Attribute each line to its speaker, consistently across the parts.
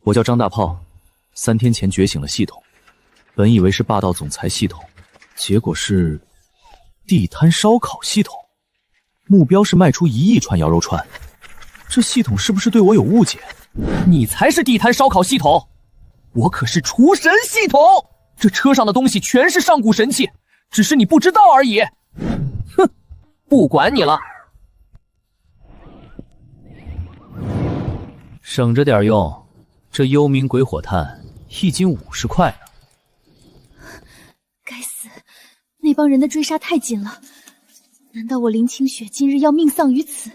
Speaker 1: 我叫张大炮，3天前觉醒了系统，本以为是霸道总裁系统，结果是地摊烧烤系统，目标是卖出1亿串羊肉串。这系统是不是对我有误解？
Speaker 2: 你才是地摊烧烤系统，我可是厨神系统。这车上的东西全是上古神器，只是你不知道而已。哼，不管你了。
Speaker 1: 省着点用，这幽冥鬼火炭1斤50块呢。
Speaker 3: 该死，那帮人的追杀太紧了，难道我林清雪今日要命丧于此？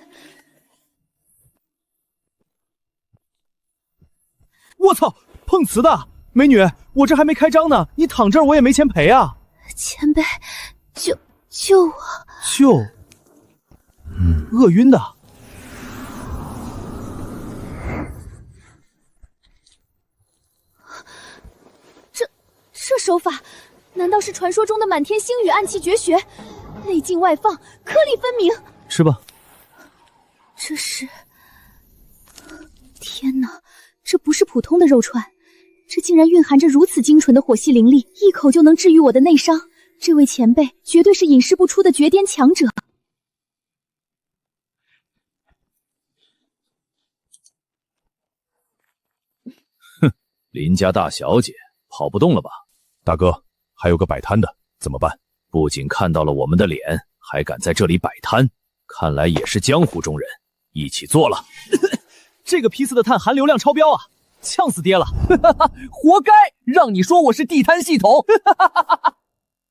Speaker 4: 我操，碰瓷的！美女，我这还没开张呢，你躺这儿我也没钱赔啊！
Speaker 3: 前辈，救我！
Speaker 4: 饿晕的。
Speaker 3: 这手法，难道是传说中的满天星雨暗器绝学？内劲外放，颗粒分明。
Speaker 1: 吃吧。
Speaker 3: 这是……天哪，这不是普通的肉串，这竟然蕴含着如此精纯的火系灵力，一口就能治愈我的内伤。这位前辈绝对是隐世不出的绝巅强者。
Speaker 1: 哼，林家大小姐跑不动了吧？
Speaker 5: 大哥，还有个摆摊的，怎么办？
Speaker 1: 不仅看到了我们的脸，还敢在这里摆摊，看来也是江湖中人，一起做了。
Speaker 4: 这个批次的碳含硫量超标啊，呛死爹了！
Speaker 2: 活该，让你说我是地摊系统。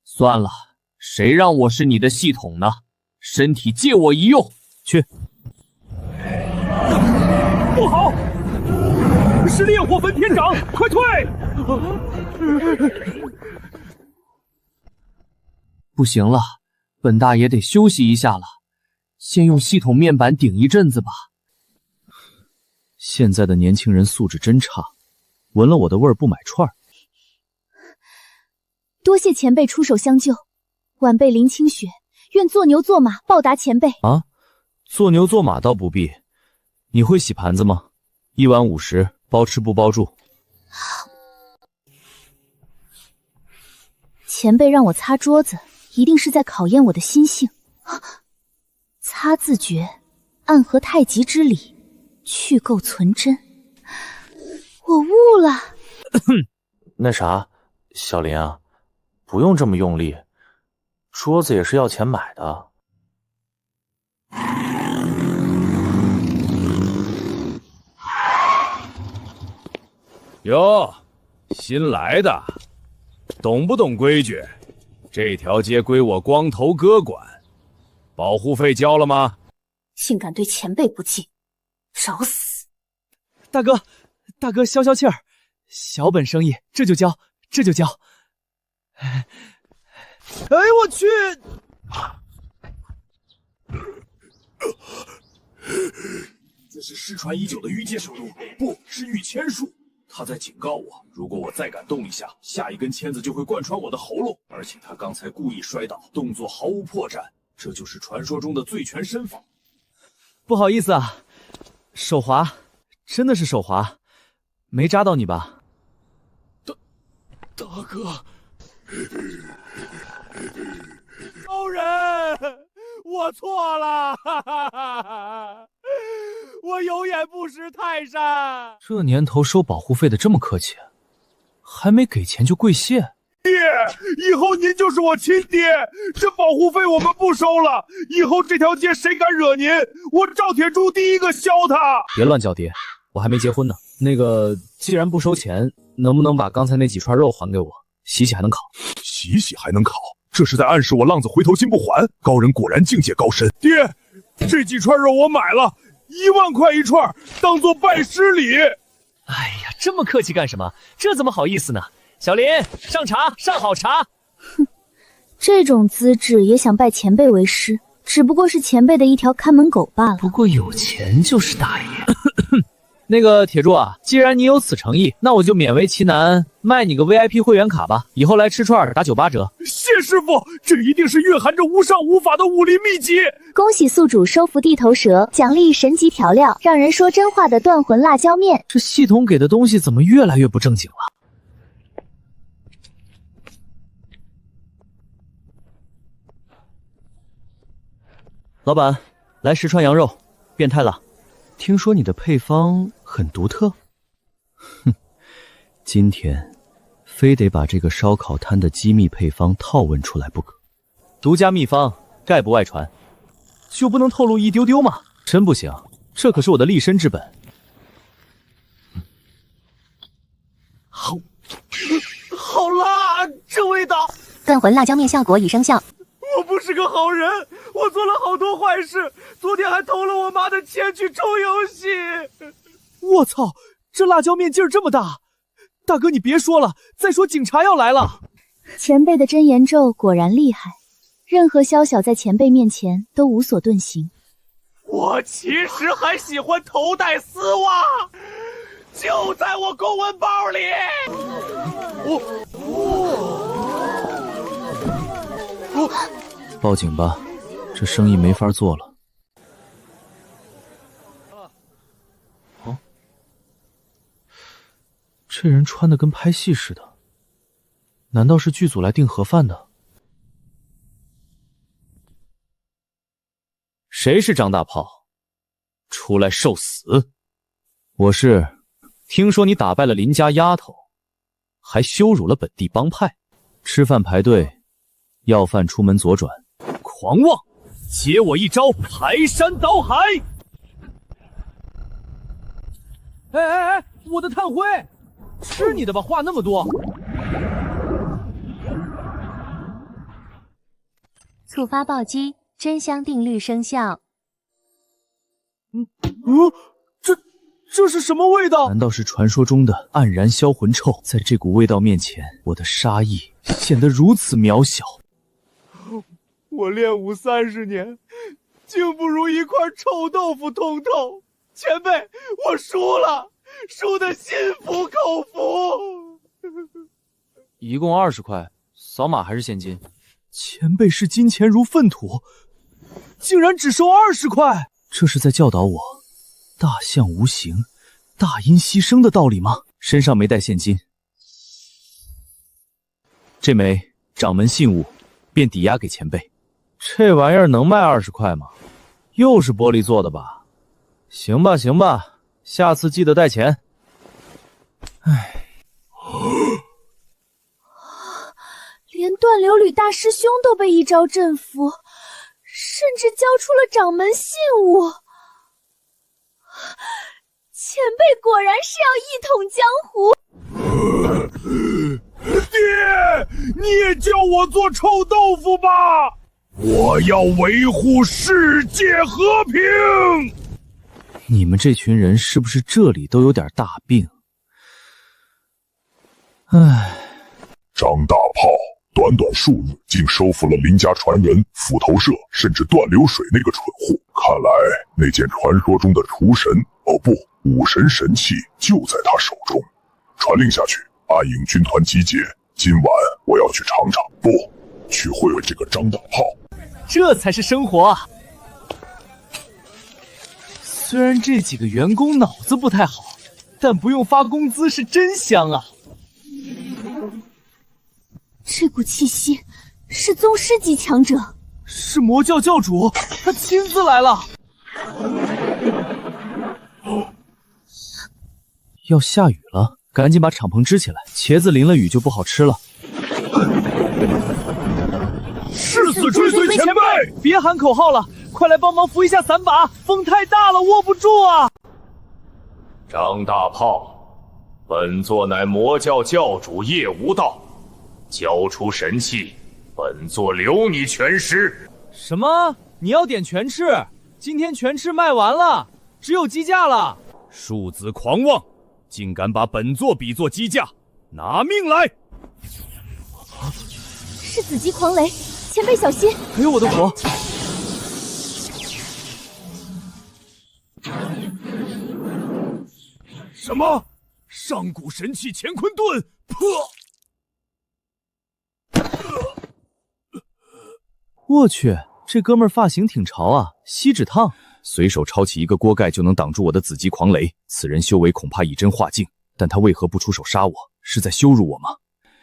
Speaker 2: 算了，谁让我是你的系统呢？身体借我一用，
Speaker 1: 去。
Speaker 4: 不好，是烈火焚天掌，快退！
Speaker 2: 不行了，本大爷得休息一下了，先用系统面板顶一阵子吧。
Speaker 1: 现在的年轻人素质真差，闻了我的味儿不买串儿。
Speaker 3: 多谢前辈出手相救，晚辈林清雪愿做牛做马报答前辈。
Speaker 1: 啊，做牛做马倒不必。你会洗盘子吗？1碗50，包吃不包住。
Speaker 3: 前辈让我擦桌子，一定是在考验我的心性。擦字诀，暗合太极之理，去垢存真。我悟了。
Speaker 6: 那啥，小林啊，不用这么用力，桌子也是要钱买的。
Speaker 5: 哟，新来的，懂不懂规矩？这条街归我光头哥管，保护费交了吗？
Speaker 3: 竟敢对前辈不敬，找死！
Speaker 4: 大哥，消消气儿，小本生意，这就交。哎，我去！
Speaker 7: 这是失传已久的御界手路，不是御签术。他在警告我，如果我再敢动一下，下一根签子就会贯穿我的喉咙。而且他刚才故意摔倒，动作毫无破绽，这就是传说中的醉拳身法。
Speaker 4: 不好意思啊，手滑，真的是手滑，没扎到你吧？
Speaker 7: 大哥，
Speaker 4: 高人，我错了，我有眼不识泰山。
Speaker 1: 这年头收保护费的这么客气，还没给钱就跪谢。
Speaker 7: 爹，以后您就是我亲爹，这保护费我们不收了。以后这条街谁敢惹您，我赵铁柱第一个削他。
Speaker 1: 别乱叫爹，我还没结婚呢。那个，既然不收钱，能不能把刚才那几串肉还给我？洗洗还能烤。
Speaker 5: 洗洗还能烤，这是在暗示我浪子回头金不还。高人果然境界高深。
Speaker 7: 爹，这几串肉我买了，1万块一串，当做拜师礼。
Speaker 4: 哎呀，这么客气干什么？这怎么好意思呢？小林，上茶，上好茶。
Speaker 3: 哼，这种资质也想拜前辈为师，只不过是前辈的一条看门狗罢了。
Speaker 1: 不过有钱就是大爷。
Speaker 4: 那个铁柱啊，既然你有此诚意，那我就勉为其难卖你个 VIP 会员卡吧，以后来吃串打9、8折。
Speaker 7: 谢师傅，这一定是蕴含着无上无法的武林秘籍。
Speaker 3: 恭喜宿主收服地头蛇，奖励神级调料，让人说真话的断魂辣椒面。
Speaker 4: 这系统给的东西怎么越来越不正经了？老板，来10串羊肉，变态了。听说你的配方很独特，哼，今天非得把这个烧烤摊的机密配方套问出来不可。独家秘方，概不外传，就不能透露一丢丢吗？真不行，这可是我的立身之本。好辣，这味道！
Speaker 8: 断魂辣椒面效果已生效。
Speaker 7: 我不是个好人，我做了好多坏事，昨天还偷了我妈的钱去抽游戏。
Speaker 4: 我操，这辣椒面劲儿这么大！大哥，你别说了，再说警察要来了。
Speaker 3: 前辈的真言咒果然厉害，任何宵小在前辈面前都无所遁形。
Speaker 7: 我其实还喜欢头戴丝袜，就在我公文包里。
Speaker 1: 报警吧，这生意没法做了。哦，这人穿的跟拍戏似的，难道是剧组来订盒饭的？
Speaker 2: 谁是张大炮？出来受死！
Speaker 1: 我是。
Speaker 2: 听说你打败了林家丫头，还羞辱了本地帮派。
Speaker 1: 吃饭排队，要饭出门左转。
Speaker 2: 狂妄！接我一招排山倒海！
Speaker 4: 哎，我的炭灰，吃你的吧，话那么多。
Speaker 8: 触发暴击，真香定律生效。
Speaker 4: 这是什么味道？
Speaker 1: 难道是传说中的黯然销魂臭？在这股味道面前，我的杀意显得如此渺小。
Speaker 7: 我练武30年，竟不如一块臭豆腐通透。前辈，我输了，输得心服口服。
Speaker 4: 一共20块，扫码还是现金？
Speaker 1: 前辈视金钱如粪土，
Speaker 4: 竟然只收20块！
Speaker 1: 这是在教导我大象无形，大音希声的道理吗？身上没带现金，这枚掌门信物便抵押给前辈。
Speaker 6: 这玩意儿能卖20块吗？又是玻璃做的吧？行吧，行吧，下次记得带钱。
Speaker 1: 唉，
Speaker 3: 连断流吕大师兄都被一招镇服，甚至交出了掌门信物。前辈果然是要一统江湖。
Speaker 7: 爹，你也叫我做臭豆腐吧！我要维护世界和平。
Speaker 1: 你们这群人是不是这里都有点大病？唉，
Speaker 9: 张大炮短短数日竟收服了林家传人、斧头社，甚至断流水那个蠢货。看来那件传说中的厨神，哦不，武神神器就在他手中。传令下去，暗影军团集结，今晚我要去尝尝，不，去会会这个张大炮。
Speaker 4: 这才是生活啊！虽然这几个员工脑子不太好，但不用发工资是真香啊！
Speaker 3: 这股气息是宗师级强者，
Speaker 4: 是魔教教主，他亲自来了。
Speaker 1: 要下雨了，赶紧把敞篷支起来，茄子淋了雨就不好吃了。
Speaker 7: 誓死追随前辈！
Speaker 4: 别喊口号了，快来帮忙扶一下伞把，风太大了，握不住啊！
Speaker 5: 张大炮，本座乃魔教教主叶无道，交出神器，本座留你全尸。
Speaker 4: 什么？你要点全翅？今天全翅卖完了，只有鸡架了。
Speaker 5: 庶子狂妄，竟敢把本座比作鸡架，拿命来！
Speaker 3: 是紫极狂雷，前辈小心！
Speaker 4: 还有我的火！
Speaker 7: 什么？上古神器乾坤盾！
Speaker 1: 我去，这哥们儿发型挺潮啊，锡纸烫，随手抄起一个锅盖就能挡住我的紫极狂雷。此人修为恐怕以真化境，但他为何不出手杀我？是在羞辱我吗？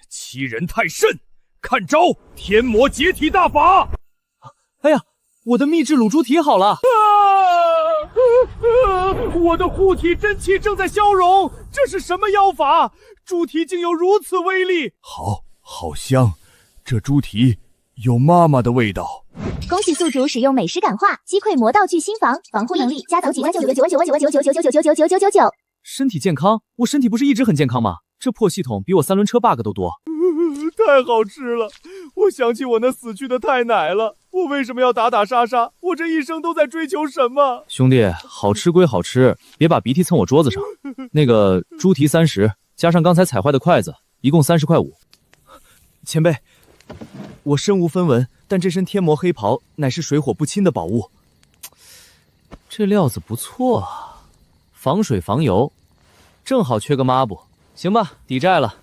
Speaker 7: 欺人太甚！看招，天魔解体大法！
Speaker 1: 哎呀，我的秘制卤猪蹄好了！
Speaker 7: 我的护体真气正在消融，这是什么妖法？猪蹄竟有如此威力！好香，这猪蹄有妈妈的味道。
Speaker 3: 恭喜宿主使用美食感化击溃魔道具新房，防护能力加9级9999999999999999999。
Speaker 1: 身体健康，我身体不是一直很健康吗？这破系统比我3轮车 bug 都多。
Speaker 7: 太好吃了！我想起我那死去的太奶了。我为什么要打打杀杀？我这一生都在追求什么？
Speaker 1: 兄弟，好吃归好吃，别把鼻涕蹭我桌子上。那个猪蹄30，加上刚才踩坏的筷子，一共30块5。前辈，我身无分文，但这身天魔黑袍乃是水火不侵的宝物。这料子不错啊，防水防油，正好缺个抹布。行吧，抵债了。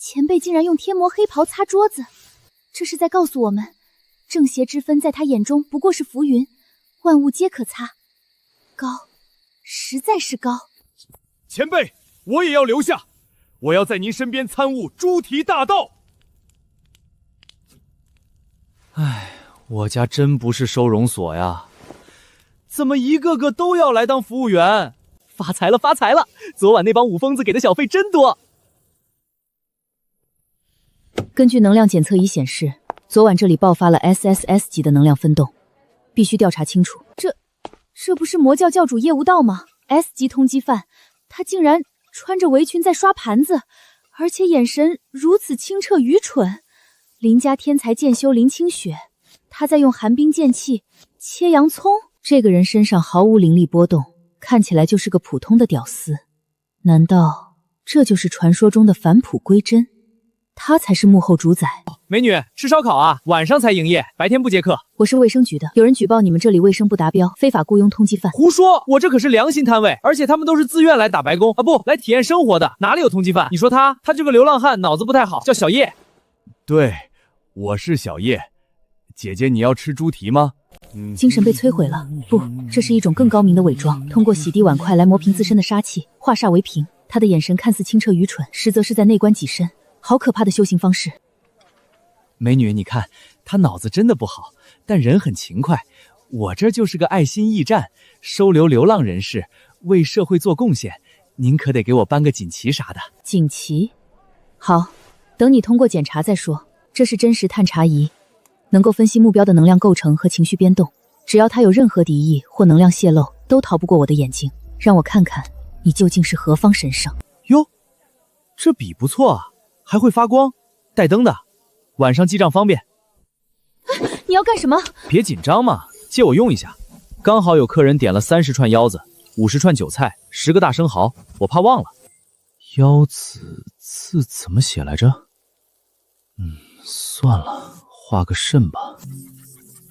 Speaker 3: 前辈竟然用天魔黑袍擦桌子，这是在告诉我们，正邪之分在他眼中不过是浮云，万物皆可擦。高，实在是高。
Speaker 7: 前辈，我也要留下，我要在您身边参悟猪蹄大道。
Speaker 1: 唉，我家真不是收容所呀，怎么一个个都要来当服务员？发财了，发财了！昨晚那帮五疯子给的小费真多。
Speaker 3: 根据能量检测仪显示，昨晚这里爆发了 SSS 级的能量纷动，必须调查清楚。这不是魔教教主叶无道吗？ S 级通缉犯，他竟然穿着围裙在刷盘子，而且眼神如此清澈愚蠢。林家天才剑修林清雪，他在用寒冰剑气切洋葱。这个人身上毫无灵力波动，看起来就是个普通的屌丝。难道这就是传说中的返璞归真？他才是幕后主宰。
Speaker 1: 美女，吃烧烤啊？晚上才营业，白天不接客。
Speaker 3: 我是卫生局的，有人举报你们这里卫生不达标，非法雇佣通缉犯。
Speaker 1: 胡说，我这可是良心摊位，而且他们都是自愿来打白工啊，不，来体验生活的，哪里有通缉犯？你说他这个流浪汉脑子不太好，叫小叶。
Speaker 7: 对，我是小叶。姐姐，你要吃猪蹄吗？
Speaker 3: 精神被摧毁了。不，这是一种更高明的伪装，通过洗涤碗筷来磨平自身的杀气，化煞为平。他的眼神看似清澈愚蠢，实则是在内观己身。好可怕的修行方式！
Speaker 1: 美女，你看他脑子真的不好，但人很勤快。我这就是个爱心驿站，收留流浪人士，为社会做贡献。您可得给我颁个锦旗啥的。
Speaker 3: 锦旗？好，等你通过检查再说。这是真实探查仪，能够分析目标的能量构成和情绪变动。只要他有任何敌意或能量泄露，都逃不过我的眼睛。让我看看你究竟是何方神圣。
Speaker 1: 哟，这笔不错啊。还会发光，带灯的，晚上记账方便。
Speaker 3: 你要干什么？
Speaker 1: 别紧张嘛，借我用一下。刚好有客人点了30串腰子，50串韭菜，10个大生蚝，我怕忘了。腰子字怎么写来着？算了，画个肾吧。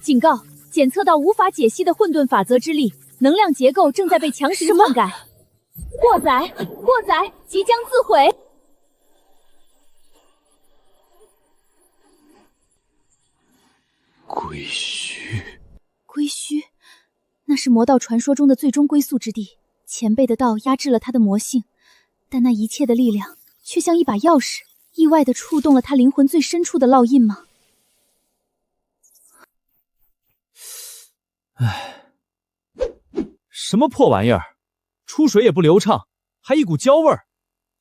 Speaker 3: 警告：检测到无法解析的混沌法则之力，能量结构正在被强行篡改。货载即将自毁。归墟，那是魔道传说中的最终归宿之地。前辈的道压制了他的魔性，但那一切的力量却像一把钥匙，意外地触动了他灵魂最深处的烙印吗？
Speaker 1: 唉，什么破玩意儿，出水也不流畅，还一股焦味儿，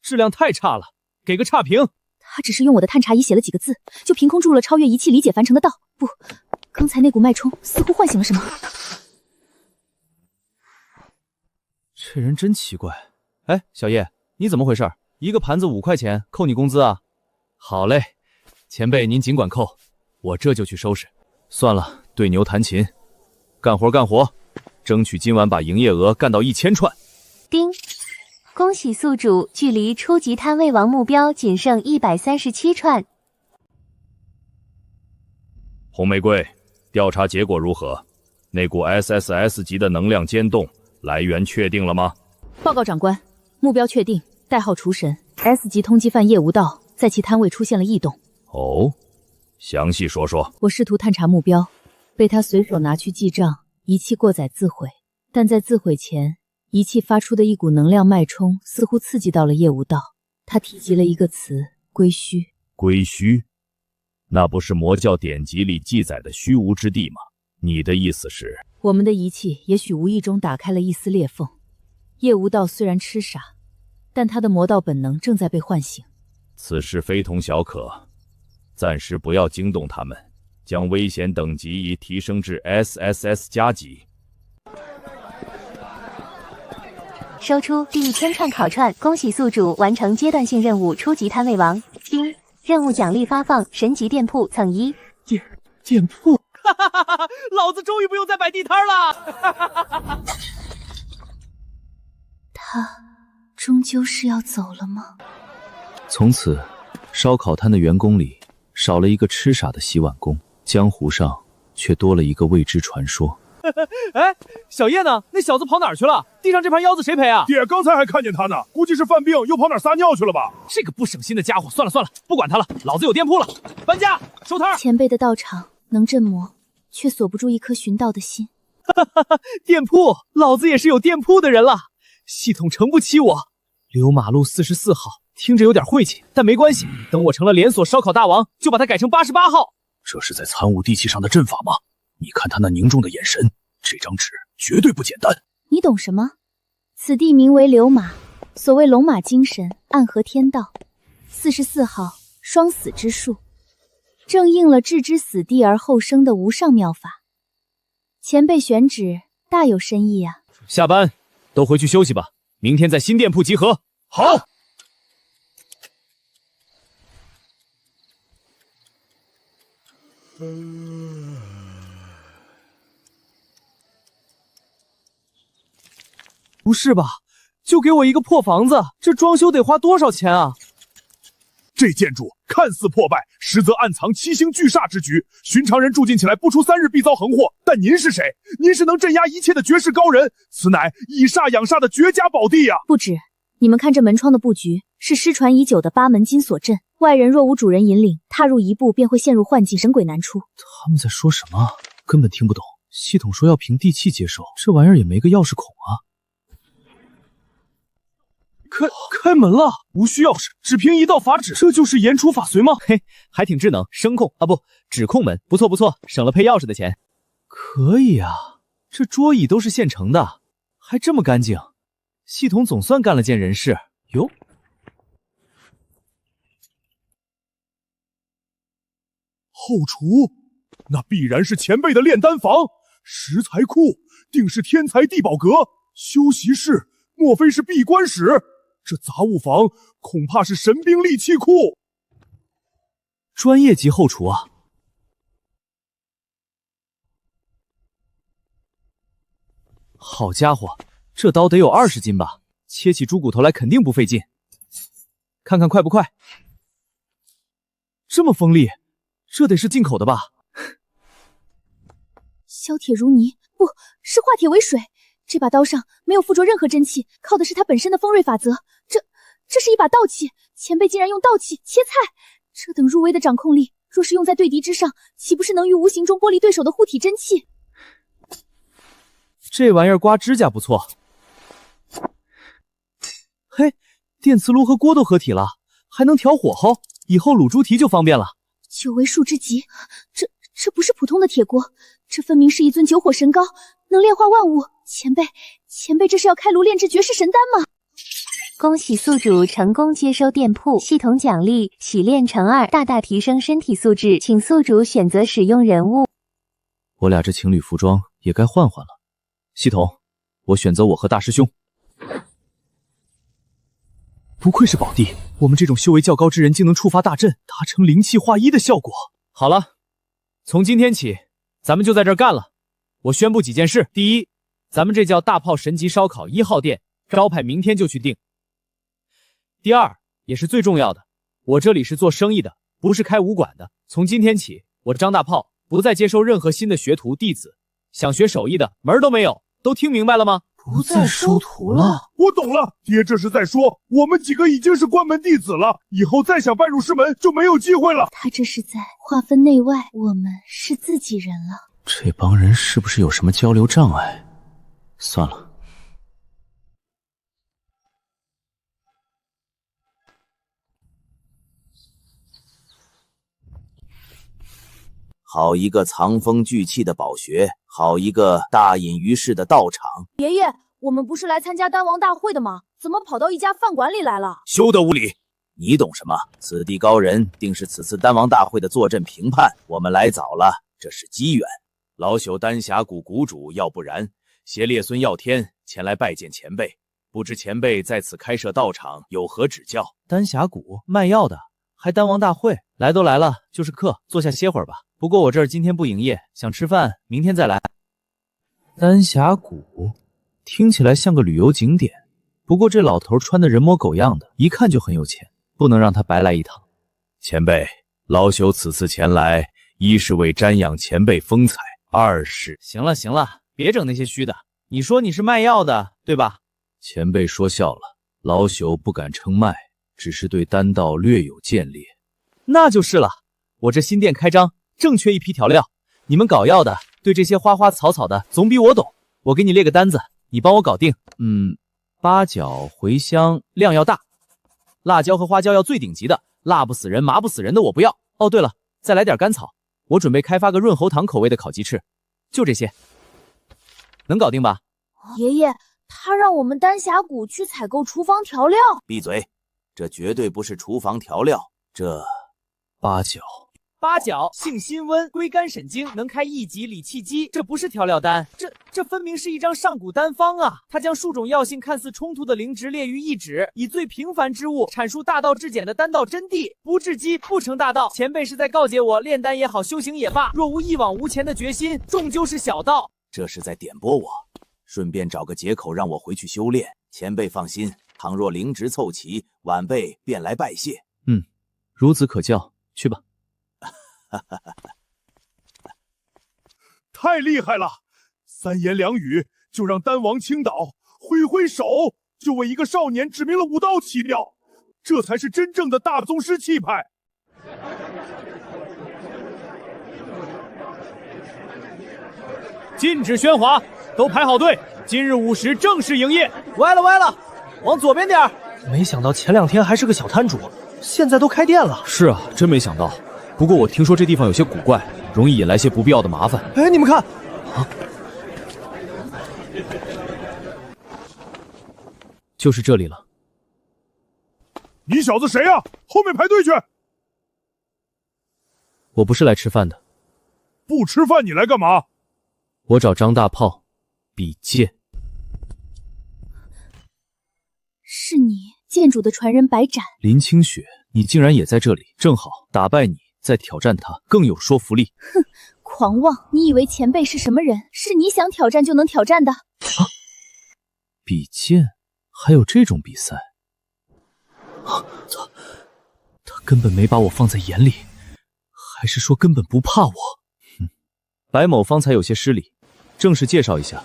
Speaker 1: 质量太差了，给个差评。
Speaker 3: 他只是用我的探查仪写了几个字，就凭空注入了超越仪器理解凡尘的道。不，刚才那股脉冲似乎唤醒了什么。
Speaker 1: 这人真奇怪。哎，小叶，你怎么回事？一个盘子5块钱，扣你工资啊？好嘞，前辈您尽管扣，我这就去收拾。算了，对牛弹琴，干活，争取今晚把营业额干到1000串。
Speaker 8: 丁，恭喜宿主，距离初级摊位王目标仅剩137串。
Speaker 5: 红玫瑰，调查结果如何？那股 SSS 级的能量间动来源确定了吗？
Speaker 3: 报告长官，目标确定，代号厨神 S 级通缉犯叶无道在其摊位出现了异动。
Speaker 5: 哦，详细说说。
Speaker 3: 我试图探查目标，被他随手拿去记账，仪器过载自毁。但在自毁前，仪器发出的一股能量脉冲似乎刺激到了叶无道。他提及了一个词：归虚。
Speaker 5: 归虚？那不是魔教典籍里记载的虚无之地吗？你的意思是，
Speaker 3: 我们的仪器也许无意中打开了一丝裂缝。叶无道虽然痴傻，但他的魔道本能正在被唤醒。
Speaker 5: 此事非同小可，暂时不要惊动他们，将危险等级已提升至 SSS 加级。
Speaker 8: 收出第1000串烤串，恭喜宿主完成阶段性任务初级摊位王。丁，任务奖励发放：神级店铺蹭1。
Speaker 2: 店铺，哈哈哈哈！老子终于不用再摆地摊了。
Speaker 3: 他终究是要走了吗？
Speaker 1: 从此，烧烤摊的员工里少了一个痴傻的洗碗工，江湖上却多了一个未知传说。
Speaker 2: 哎，小叶呢？那小子跑哪儿去了？地上这盘腰子谁赔啊？
Speaker 9: 爹，刚才还看见他呢，估计是犯病又跑哪儿撒尿去了吧？
Speaker 2: 这个不省心的家伙，算了算了，不管他了，老子有店铺了，搬家收摊。
Speaker 3: 前辈的道场能镇魔，却锁不住一颗寻道的心。
Speaker 2: 哈哈哈！店铺，老子也是有店铺的人了。系统承不起我。刘马路44号，听着有点晦气，但没关系，等我成了连锁烧烤大王，就把它改成88号。
Speaker 7: 这是在参悟地气上的阵法吗？你看他那凝重的眼神，这张纸绝对不简单。
Speaker 3: 你懂什么？此地名为流马，所谓龙马精神，暗合天道。44号双死之术，正应了置之死地而后生的无上妙法。前辈选址大有深意啊！
Speaker 2: 下班都回去休息吧，明天在新店铺集合。
Speaker 9: 好。
Speaker 2: 不是吧？就给我一个破房子，这装修得花多少钱啊？
Speaker 9: 这建筑看似破败，实则暗藏七星聚煞之局，寻常人住进起来不出3日必遭横祸。但您是谁？您是能镇压一切的绝世高人，此乃以煞养煞的绝佳宝地呀！
Speaker 3: 不止，你们看这门窗的布局，是失传已久的8门金锁阵，外人若无主人引领，踏入一步便会陷入幻境，神鬼难出。
Speaker 1: 他们在说什么？根本听不懂。系统说要凭地气接收，这玩意儿也没个钥匙孔啊。
Speaker 2: 开门了，无需钥匙，只凭一道法旨，这就是言出法随吗？嘿，还挺智能，声控啊不，指控门，不错不错，省了配钥匙的钱。可以啊，这桌椅都是现成的，还这么干净，系统总算干了件人事哟。
Speaker 9: 后厨，那必然是前辈的炼丹房，食材库定是天才地宝阁，休息室莫非是闭关室？这杂物房恐怕是神兵利器库，
Speaker 2: 专业级后厨啊！好家伙，这刀得有20斤吧？切起猪骨头来肯定不费劲。看看快不快？这么锋利，这得是进口的吧？
Speaker 3: 削铁如泥，不是化铁为水。这把刀上没有附着任何真气，靠的是它本身的锋锐法则。这是一把道器，前辈竟然用道器切菜，这等入微的掌控力，若是用在对敌之上，岂不是能于无形中剥离对手的护体真气？
Speaker 2: 这玩意儿刮指甲不错。嘿，电磁炉和锅都合体了，还能调火候，以后卤猪蹄就方便了。
Speaker 3: 9为数之极，这不是普通的铁锅，这分明是一尊9火神膏，能炼化万物。前辈这是要开炉炼制绝世神丹吗？
Speaker 8: 恭喜宿主成功接收店铺，系统奖励洗炼乘2，大大提升身体素质，请宿主选择使用人物。
Speaker 1: 我俩这情侣服装也该换换了。系统，我选择我和大师兄。
Speaker 2: 不愧是宝地，我们这种修为较高之人竟能触发大阵，达成灵气化一的效果。好了，从今天起，咱们就在这儿干了。我宣布几件事：第一，咱们这叫大炮神级烧烤1号店，招牌明天就去订。第二，也是最重要的，我这里是做生意的，不是开武馆的。从今天起，我张大炮不再接收任何新的学徒弟子，想学手艺的门儿都没有，都听明白了吗？
Speaker 1: 不再收徒了。
Speaker 7: 我懂了，爹这是在说我们几个已经是关门弟子了，以后再想拜入师门就没有机会了。
Speaker 3: 他这是在划分内外，我们是自己人了。
Speaker 1: 这帮人是不是有什么交流障碍？算了。
Speaker 10: 好一个藏风聚气的宝穴，好一个大隐于世的道场。
Speaker 11: 爷爷，我们不是来参加丹王大会的吗？怎么跑到一家饭馆里来了？
Speaker 10: 休得无礼！你懂什么？此地高人定是此次丹王大会的坐镇评判，我们来早了，这是机缘。老朽丹霞谷谷主要不然，携列孙耀天前来拜见前辈，不知前辈在此开设道场有何指教？
Speaker 2: 丹霞谷卖药的，还丹王大会，来都来了，就是客，坐下歇会儿吧。不过我这儿今天不营业，想吃饭明天再来。
Speaker 1: 丹霞谷听起来像个旅游景点，不过这老头穿的人模狗样的，一看就很有钱，不能让他白来一趟。
Speaker 10: 前辈，老朽此次前来，一是为瞻仰前辈风采，二是……
Speaker 2: 行了行了，别整那些虚的。你说你是卖药的，对吧？
Speaker 1: 前辈说笑了，老朽不敢称卖，只是对丹道略有见猎。
Speaker 2: 那就是了，我这新店开张，正缺一批调料，你们搞药的对这些花花草草的总比我懂，我给你列个单子，你帮我搞定。
Speaker 1: 八角、茴香量要大，
Speaker 2: 辣椒和花椒要最顶级的，辣不死人麻不死人的我不要。哦对了，再来点甘草，我准备开发个润喉糖口味的烤鸡翅。就这些，能搞定吧？
Speaker 11: 爷爷，他让我们丹霞谷去采购厨房调料。
Speaker 10: 闭嘴，这绝对不是厨房调料，这
Speaker 1: 八角。
Speaker 2: 八角性辛温，归肝审经，能开1级理气机。这不是调料单，这分明是一张上古丹方啊！它将数种药性看似冲突的灵植列于一指，以最平凡之物阐述大道至简的丹道真谛。不制机不成大道。前辈是在告诫我，炼丹也好，修行也罢，若无一往无前的决心，终究是小道。
Speaker 10: 这是在点拨我，顺便找个借口让我回去修炼。前辈放心，倘若灵植凑齐，晚辈便来拜谢。
Speaker 1: 孺子可教，去吧。
Speaker 7: 太厉害了！3言2语就让丹王倾倒，挥挥手就为一个少年指明了武道起调，这才是真正的大宗师气派。
Speaker 2: 禁止喧哗，都排好队，今日午时正式营业。歪了歪了，往左边点。
Speaker 4: 没想到前2天还是个小摊主，现在都开店了。
Speaker 1: 是啊，真没想到。不过我听说这地方有些古怪，容易引来些不必要的麻烦。
Speaker 4: 哎，你们看，
Speaker 1: 就是这里了。
Speaker 7: 你小子谁呀？后面排队去。
Speaker 1: 我不是来吃饭的。
Speaker 7: 不吃饭你来干嘛？
Speaker 1: 我找张大炮比剑。
Speaker 3: 是你，剑主的传人白斩。
Speaker 1: 林清雪，你竟然也在这里，正好打败你，再挑战他更有说服力。
Speaker 3: 哼，狂妄！你以为前辈是什么人？是你想挑战就能挑战的？
Speaker 1: 比剑还有这种比赛？他根本没把我放在眼里，还是说根本不怕我？白某方才有些失礼，正式介绍一下，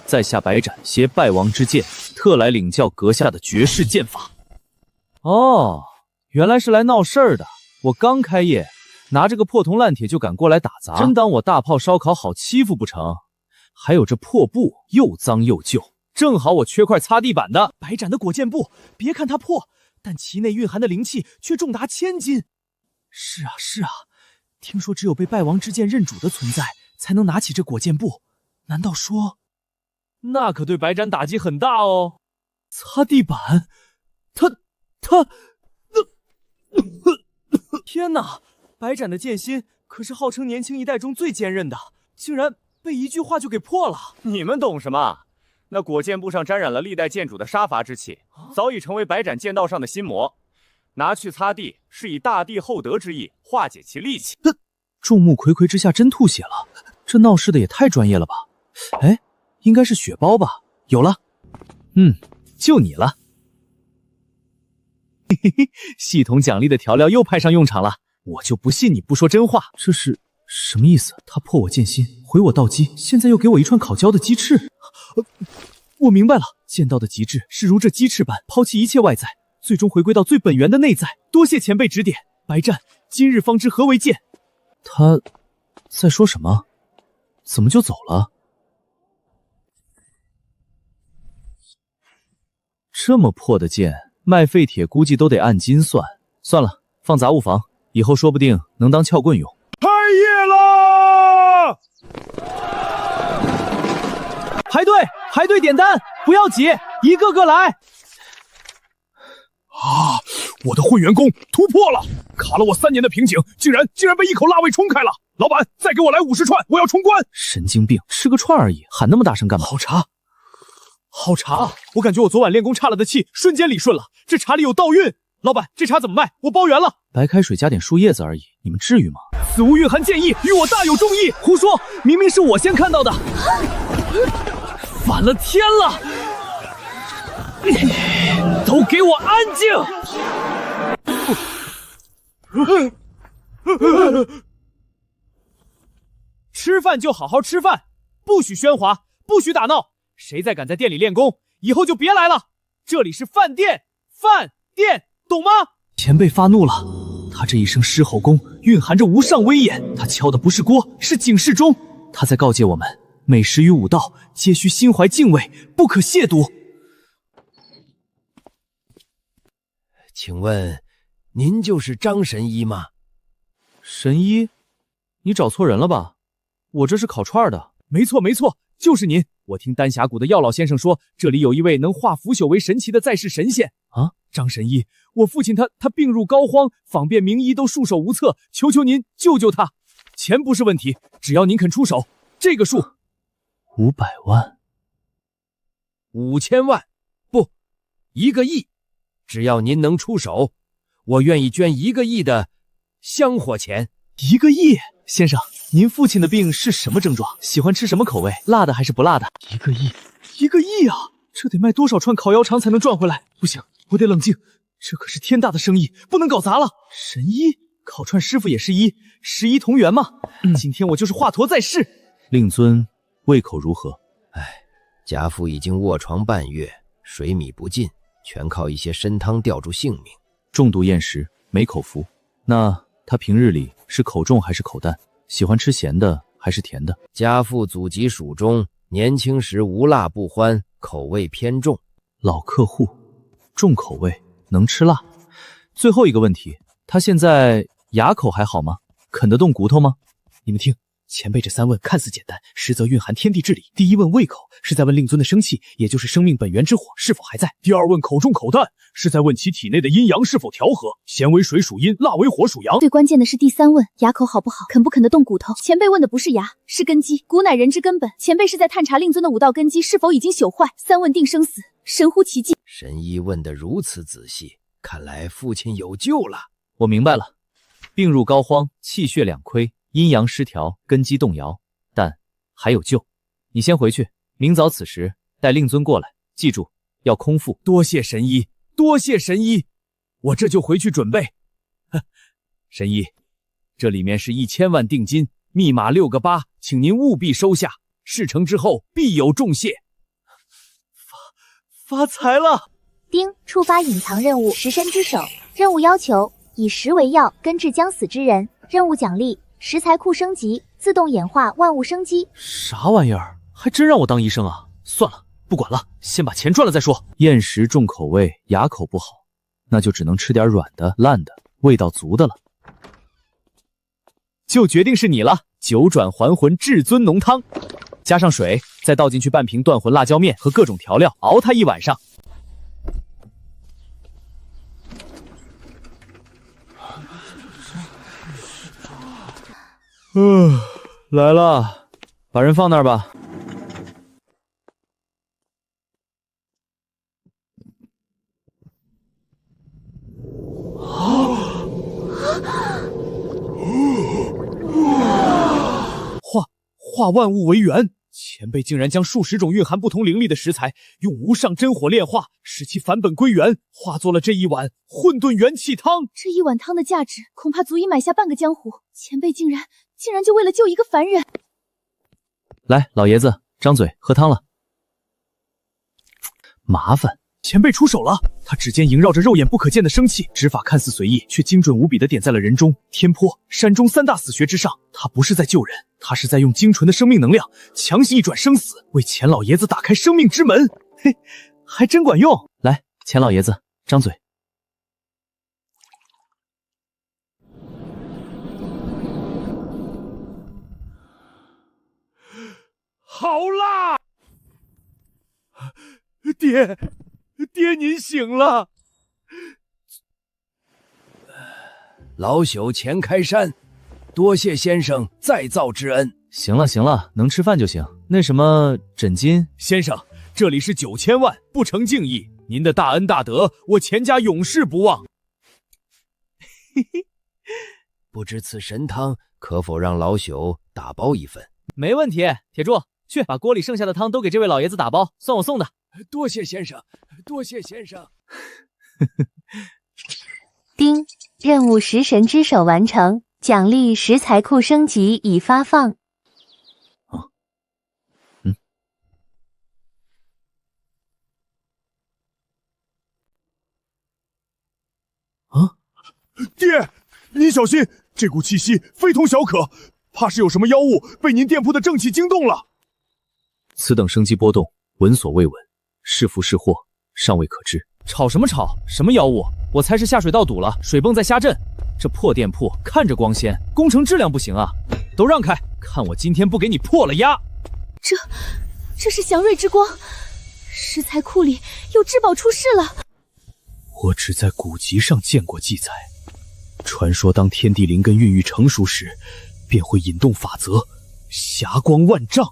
Speaker 1: 在下白斩携败王之剑，特来领教阁下的绝世剑法。
Speaker 2: 哦，原来是来闹事儿的。我刚开业，拿着个破铜烂铁就敢过来打砸，真当我大炮烧烤好欺负不成？还有这破布又脏又旧，正好我缺块擦地板的。白斩的果剑布，别看它破，但其内蕴含的灵气却重达1000斤。是啊是啊，听说只有被败王之剑认主的存在才能拿起这果剑布，难道说那可对白斩打击很大哦？擦地板，他天哪！白斩的剑心可是号称年轻一代中最坚韧的，竟然被一句话就给破了。
Speaker 5: 你们懂什么？那果剑布上沾染了历代剑主的杀伐之气，早已成为白斩剑道上的心魔。拿去擦地，是以大地厚德之意化解其戾气。
Speaker 1: 众目睽睽之下真吐血了，这闹事的也太专业了吧？哎，应该是血包吧？有了，
Speaker 2: 就你了。嘿嘿嘿，系统奖励的调料又派上用场了，我就不信你不说真话。
Speaker 1: 这是
Speaker 2: 什么意思？他破我剑心，毁我道基，现在又给我一串烤焦的鸡翅。我明白了，剑道的极致是如这鸡翅般抛弃一切外在，最终回归到最本源的内在。多谢前辈指点，白战，今日方知何为剑。
Speaker 1: 他在说什么？怎么就走了？这么破的剑，卖废铁估计都得按斤算。算了，放杂物房，以后说不定能当撬棍用。
Speaker 7: 开业啦！
Speaker 2: 排队点单，不要挤，一个个来。
Speaker 7: 啊！我的混元功突破了，卡了我3年的瓶颈，竟然被一口辣味冲开了。老板，再给我来50串，我要冲关！
Speaker 1: 神经病，吃个串而已，喊那么大声干嘛？
Speaker 2: 好茶，我感觉我昨晚练功岔了的气瞬间理顺了，这茶里有道韵。老板，这茶怎么卖？我包圆了。
Speaker 1: 白开水加点树叶子而已，你们至于吗？
Speaker 2: 此物蕴含剑意，与我大有重意。胡说，明明是我先看到的。反了天了！都给我安静！吃饭就好好吃饭，不许喧哗，不许打闹。谁再敢在店里练功，以后就别来了。这里是饭店，懂吗？前辈发怒了，他这一声狮吼功蕴含着无上威严，他敲的不是锅，是警示钟。他在告诫我们，美食与武道皆需心怀敬畏，不可亵渎。
Speaker 12: 请问，您就是张神医吗？
Speaker 1: 神医？你找错人了吧？我这是烤串的。
Speaker 2: 没错，就是您。我听丹霞谷的药老先生说，这里有一位能化腐朽为神奇的在世神仙
Speaker 1: 啊！
Speaker 2: 张神医，我父亲他病入膏肓，访遍名医都束手无策，求求您救救他。钱不是问题，只要您肯出手，这个数
Speaker 1: 500万
Speaker 12: ，5000万，不，1个亿。只要您能出手，我愿意捐1个亿的香火钱。
Speaker 2: 1个亿，先生，您父亲的病是什么症状？喜欢吃什么口味？辣的还是不辣的？1个亿啊！这得卖多少串烤窑肠才能赚回来？不行，我得冷静，这可是天大的生意，不能搞砸了。神医，烤串师傅也是医，十一同源嘛。今天我就是华佗在世。
Speaker 1: 令尊胃口如何？
Speaker 12: 家父已经卧床半月，水米不进，全靠一些参汤吊住性命。
Speaker 1: 重度厌食，没口福。那他平日里是口重还是口淡？喜欢吃咸的还是甜的？
Speaker 12: 家父祖籍蜀中，年轻时无辣不欢，口味偏重。
Speaker 1: 老客户，重口味，能吃辣。最后一个问题，他现在牙口还好吗？啃得动骨头吗？
Speaker 2: 你们听，前辈这3问看似简单，实则蕴含天地之理。第一问胃口，是在问令尊的生气，也就是生命本源之火是否还在；第二问口重口淡，是在问其体内的阴阳是否调和，咸为水属阴，辣为火属阳。
Speaker 3: 最关键的是第3问，牙口好不好，啃不啃得动骨头。前辈问的不是牙，是根基，骨乃人之根本。前辈是在探查令尊的武道根基是否已经朽坏。3问定生死，神乎其技。
Speaker 12: 神医问得如此仔细，看来父亲有救了。
Speaker 1: 我明白了，病入膏肓，气血两亏，阴阳失调，根基动摇，但还有救。你先回去，明早此时带令尊过来，记住要空腹。
Speaker 2: 多谢神医，多谢神医，我这就回去准备。神医，这里面是1000万定金，密码6个8，请您务必收下。事成之后必有重谢。发财了！
Speaker 8: 丁，触发隐藏任务食神之手。任务要求以食为药，根治将死之人。任务奖励食材库升级，自动演化万物生机。
Speaker 1: 啥玩意儿？还真让我当医生啊！算了，不管了，先把钱赚了再说。厌食重口味，牙口不好，那就只能吃点软的、烂的，味道足的了。
Speaker 2: 就决定是你了。九转还魂至尊浓汤，加上水，再倒进去半瓶断魂辣椒面和各种调料，熬它1晚上。
Speaker 1: 来了，把人放那儿吧。
Speaker 2: 化万物为元，前辈竟然将数十种蕴含不同灵力的食材，用无上真火炼化，使其返本归元，化作了这一碗混沌元气汤。
Speaker 3: 这一碗汤的价值，恐怕足以买下半个江湖。前辈竟然
Speaker 11: 竟然就为了救一个凡人。
Speaker 1: 来，老爷子，张嘴喝汤了。麻烦，
Speaker 2: 前辈出手了。他指尖萦绕着肉眼不可见的生气，指法看似随意，却精准无比地点在了人中、天坡、山中3大死穴之上。他不是在救人，他是在用精纯的生命能量强行一转生死，为钱老爷子打开生命之门。嘿，还真管用。
Speaker 1: 来，钱老爷子，张嘴。
Speaker 12: 好辣！爹您醒了。老朽钱开山，多谢先生再造之恩。
Speaker 1: 行了，能吃饭就行。那什么枕巾，
Speaker 2: 先生，这里是9000万，不成敬意。您的大恩大德，我钱家永世不忘。
Speaker 12: 嘿嘿，不知此神汤可否让老朽打包一份？
Speaker 2: 没问题，铁柱，去把锅里剩下的汤都给这位老爷子打包，算我送的。
Speaker 12: 多谢先生，多谢先生。
Speaker 8: 丁，任务食神之手完成，奖励食材库升级已发放。
Speaker 9: 爹，您小心，这股气息非同小可，怕是有什么妖物被您店铺的正气惊动了。
Speaker 1: 此等生机波动，闻所未闻，是福是祸，尚未可知。
Speaker 2: 吵什么吵？什么妖物？我猜是下水道堵了，水泵在下震。这破店铺看着光鲜，工程质量不行啊！都让开，看我今天不给你破了鸭！
Speaker 11: 这是祥瑞之光，食材库里有至宝出世了。
Speaker 2: 我只在古籍上见过记载，传说当天地灵根孕育成熟时，便会引动法则，霞光万丈，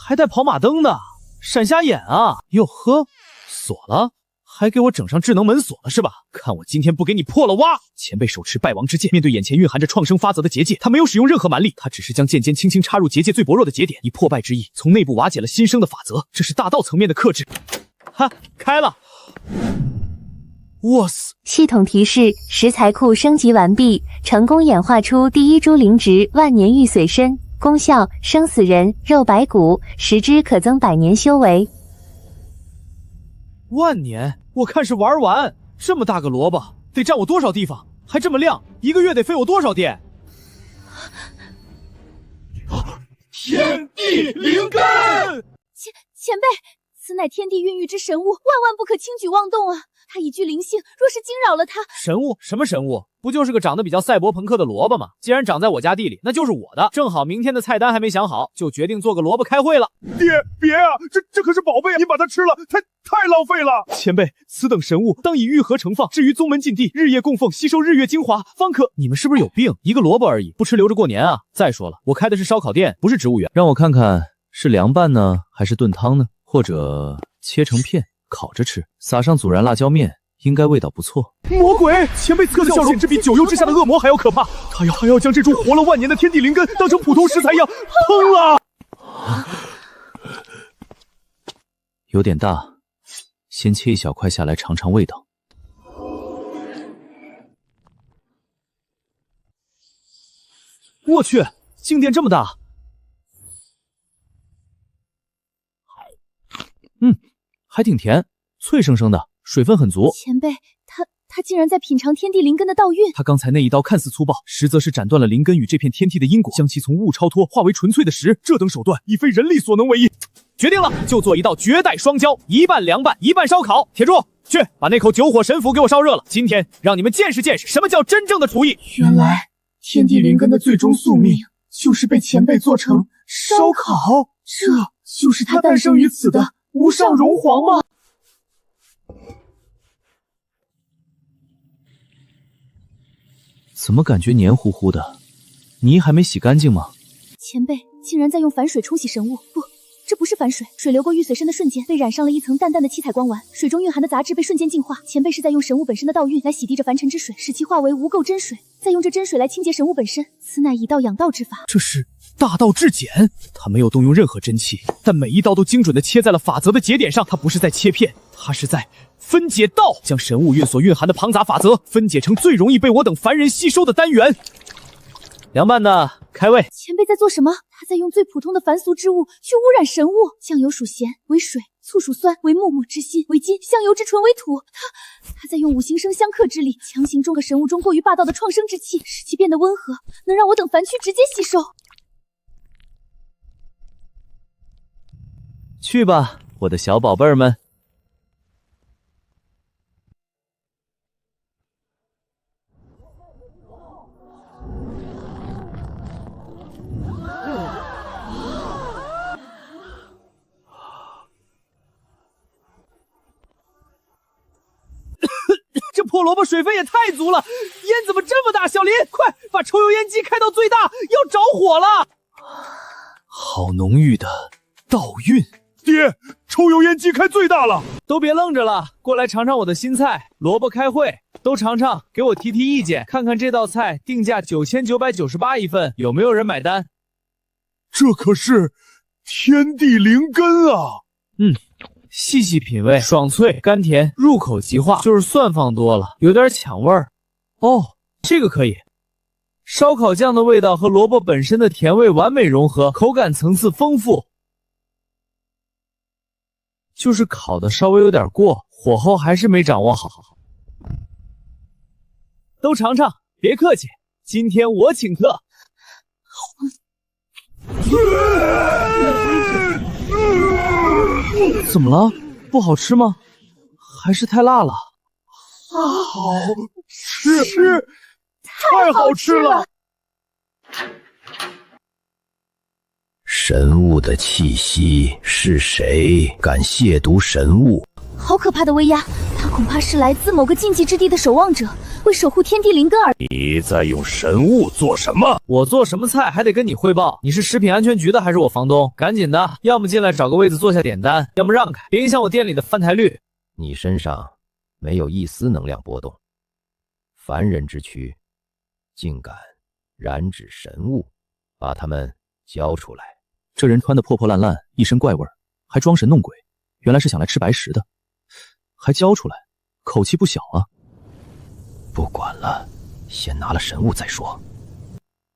Speaker 2: 还带跑马灯呢，闪瞎眼啊！哟呵，锁了，还给我整上智能门锁了是吧？看我今天不给你破了挖！前辈手持败王之剑，面对眼前蕴含着创生法则的结界，他没有使用任何蛮力，他只是将剑尖轻轻插入结界最薄弱的节点，以破败之意从内部瓦解了新生的法则，这是大道层面的克制。哈，开了！哇塞！
Speaker 8: 系统提示：食材库升级完毕，成功演化出第一株灵植万年玉髓参，功效：生死人，肉白骨，食之可增100年修为。
Speaker 2: 万年？我看是玩完。这么大个萝卜，得占我多少地方？还这么亮，1个月得费我多少电？
Speaker 7: 天地灵根！
Speaker 11: 前辈，此乃天地孕育之神物，万万不可轻举妄动啊！它已具灵性，若是惊扰了它，
Speaker 2: 神物？什么神物？不就是个长得比较赛博朋克的萝卜吗？既然长在我家地里，那就是我的。正好明天的菜单还没想好，就决定做个萝卜开会了。
Speaker 9: 爹，别啊，这可是宝贝啊！你把它吃了，太浪费了。
Speaker 2: 前辈，此等神物当以玉盒盛放，置于宗门禁地，日夜供奉，吸收日月精华，方可。你们是不是有病？一个萝卜而已，不吃留着过年啊！再说了，我开的是烧烤店，不是植物园。
Speaker 1: 让我看看是凉拌呢，还是炖汤呢？或者切成片烤着吃，撒上孜然辣椒面，应该味道不错。
Speaker 2: 魔鬼！前辈此刻的笑容简直比九幽之下的恶魔还要可怕。他要将这株活了万年的天地灵根当成普通食材一样烹了。
Speaker 1: 有点大，先切一小块下来尝尝味道。
Speaker 2: 我去，静电这么大！还挺甜，脆生生的，水分很足。
Speaker 11: 前辈，他竟然在品尝天地灵根的道运。
Speaker 2: 他刚才那一刀看似粗暴，实则是斩断了灵根与这片天地的因果，将其从物超脱化为纯粹的实。这等手段已非人力所能为也。决定了，就做一道绝代双骄，一半凉拌，一半烧烤。铁柱，去把那口九火神符给我烧热了。今天让你们见识见识什么叫真正的厨艺。
Speaker 7: 原来天地灵根的最终宿命就是被前辈做成烧烤，这就是他诞生于此的无上荣皇吗？
Speaker 1: 怎么感觉黏糊糊的？泥还没洗干净吗？
Speaker 11: 前辈竟然在用凡水冲洗神物，不，这不是凡水，水流过玉髓参的瞬间被染上了一层淡淡的七彩光丸，水中蕴含的杂质被瞬间净化。前辈是在用神物本身的道运来洗涤着凡尘之水，使其化为无垢真水，再用这真水来清洁神物本身，此乃以道养道之法。
Speaker 2: 这是大道至简，他没有动用任何真气，但每一刀都精准地切在了法则的节点上。他不是在切片，他是在分解道，将神物蕴所蕴含的庞杂法则分解成最容易被我等凡人吸收的单元。凉拌的，开胃。
Speaker 11: 前辈在做什么？他在用最普通的凡俗之物去污染神物。酱油属咸为水，醋属酸为木之心为金，香油之纯为土。他在用五行生相克之力，强行中和神物中过于霸道的创生之气，使其变得温和，能让我等凡躯直接吸收。
Speaker 2: 去吧，我的小宝贝儿们。这破萝卜水分也太足了，烟怎么这么大？小林，快把抽油烟机开到最大，要着火了！
Speaker 1: 好浓郁的道韵。
Speaker 7: 爹，抽油烟机开最大了！
Speaker 2: 都别愣着了，过来尝尝我的新菜——萝卜开会。都尝尝，给我提意见，看看这道菜定价9998一份，有没有人买单？
Speaker 7: 这可是天地灵根啊！
Speaker 2: 细细品味，爽脆甘甜，入口即化。就是蒜放多了，有点抢味儿。哦，这个可以。烧烤酱的味道和萝卜本身的甜味完美融合，口感层次丰富。就是烤的稍微有点过，火候还是没掌握好。都尝尝，别客气，今天我请客。怎么了？不好吃吗？还是太辣了？
Speaker 7: 好吃，太好吃了！
Speaker 10: 神物的气息，是谁敢亵渎神物？
Speaker 11: 好可怕的威压，他恐怕是来自某个禁忌之地的守望者，为守护天地灵根而。
Speaker 7: 你在用神物做什么？
Speaker 2: 我做什么菜还得跟你汇报。你是食品安全局的还是我房东？赶紧的，要么进来找个位子坐下点单，要么让开，别影响我店里的翻台率。
Speaker 13: 你身上没有一丝能量波动，凡人之躯竟敢染指神物，把他们交出来。
Speaker 1: 这人穿的破破烂烂，一身怪味儿，还装神弄鬼，原来是想来吃白食的。还交出来，口气不小啊！
Speaker 13: 不管了，先拿了神物再说。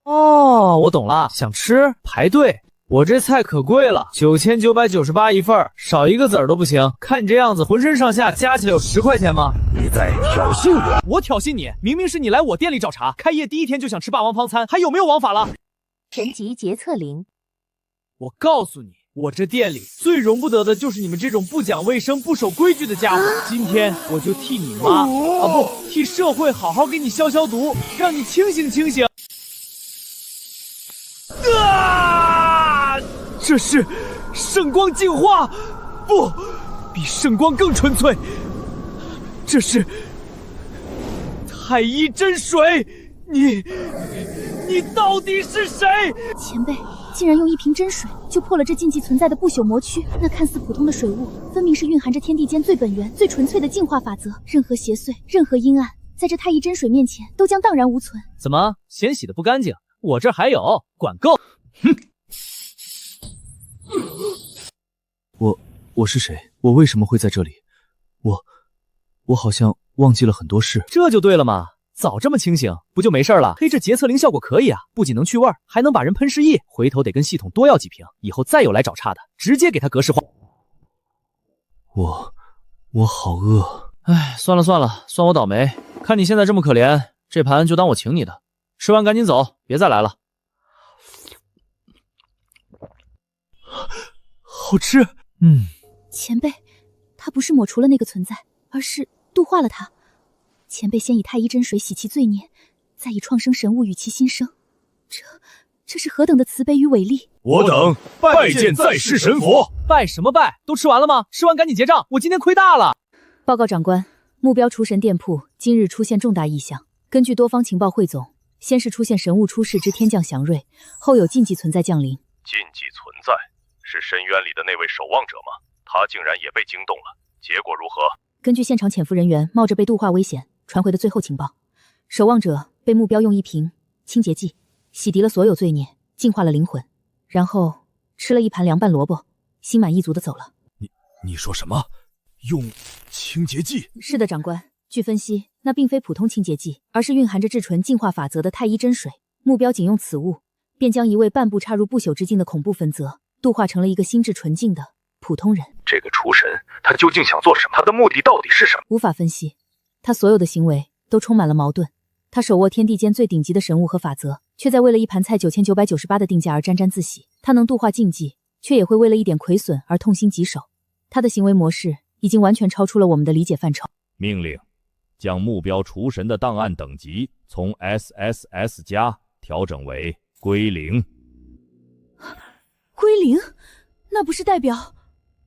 Speaker 2: 哦，我懂了，想吃排队。我这菜可贵了，9998一份，少一个子儿都不行。看你这样子，浑身上下加起来有10块钱吗？
Speaker 7: 你在挑衅我？
Speaker 2: 我挑衅你？明明是你来我店里找茬，开业第一天就想吃霸王方餐，还有没有王法了？
Speaker 8: 神级决策0。
Speaker 2: 我告诉你，我这店里最容不得的就是你们这种不讲卫生、不守规矩的家伙。今天我就替你妈替社会好好给你消消毒，让你清醒清醒。这是圣光净化，不，比圣光更纯粹。这是太医真水，你到底是谁？
Speaker 11: 前辈竟然用一瓶真水就破了这禁忌存在的不朽魔躯，那看似普通的水雾，分明是蕴含着天地间最本源、最纯粹的净化法则。任何邪祟，任何阴暗，在这太医真水面前都将荡然无存。
Speaker 2: 怎么嫌洗的不干净？我这还有，管够！哼！
Speaker 1: 我是谁？我为什么会在这里？我好像忘记了很多事。
Speaker 2: 这就对了嘛，早这么清醒，不就没事了？嘿，这洁厕灵效果可以啊，不仅能去味儿，还能把人喷失忆。回头得跟系统多要几瓶，以后再有来找茬的，直接给他格式化。
Speaker 1: 我好饿。
Speaker 2: 哎，算了，算我倒霉。看你现在这么可怜，这盘就当我请你的。吃完赶紧走，别再来了。
Speaker 1: 好吃。
Speaker 11: 前辈，他不是抹除了那个存在，而是度化了他。前辈先以太医真水洗其罪孽，再以创生神物与其新生，这是何等的慈悲与伟力！
Speaker 7: 我等拜见在世神佛。
Speaker 2: 拜什么拜？都吃完了吗？吃完赶紧结账，我今天亏大了。
Speaker 11: 报告长官，目标厨神店铺今日出现重大异象。根据多方情报汇总，先是出现神物出世之天降祥瑞，后有禁忌存在降临。
Speaker 5: 禁忌存在是深渊里的那位守望者吗？他竟然也被惊动了，结果如何？
Speaker 11: 根据现场潜伏人员冒着被度化危险传回的最后情报，守望者被目标用一瓶清洁剂洗涤了所有罪孽，净化了灵魂，然后吃了一盘凉拌萝卜，心满意足的走了。
Speaker 7: 你说什么？用清洁剂？
Speaker 11: 是的，长官。据分析，那并非普通清洁剂，而是蕴含着至纯净化法则的太医真水。目标仅用此物，便将一位半步插入不朽之境的恐怖分则度化成了一个心智纯净的普通人。
Speaker 5: 这个厨神，他究竟想做什么？他的目的到底是什么？
Speaker 11: 无法分析，他所有的行为都充满了矛盾。他手握天地间最顶级的神物和法则，却在为了一盘菜9998的定价而沾沾自喜。他能度化禁忌，却也会为了一点亏损而痛心疾首。他的行为模式已经完全超出了我们的理解范畴。
Speaker 14: 命令，将目标厨神的档案等级从 SSS+ 调整为归零。
Speaker 11: 归零？那不是代表……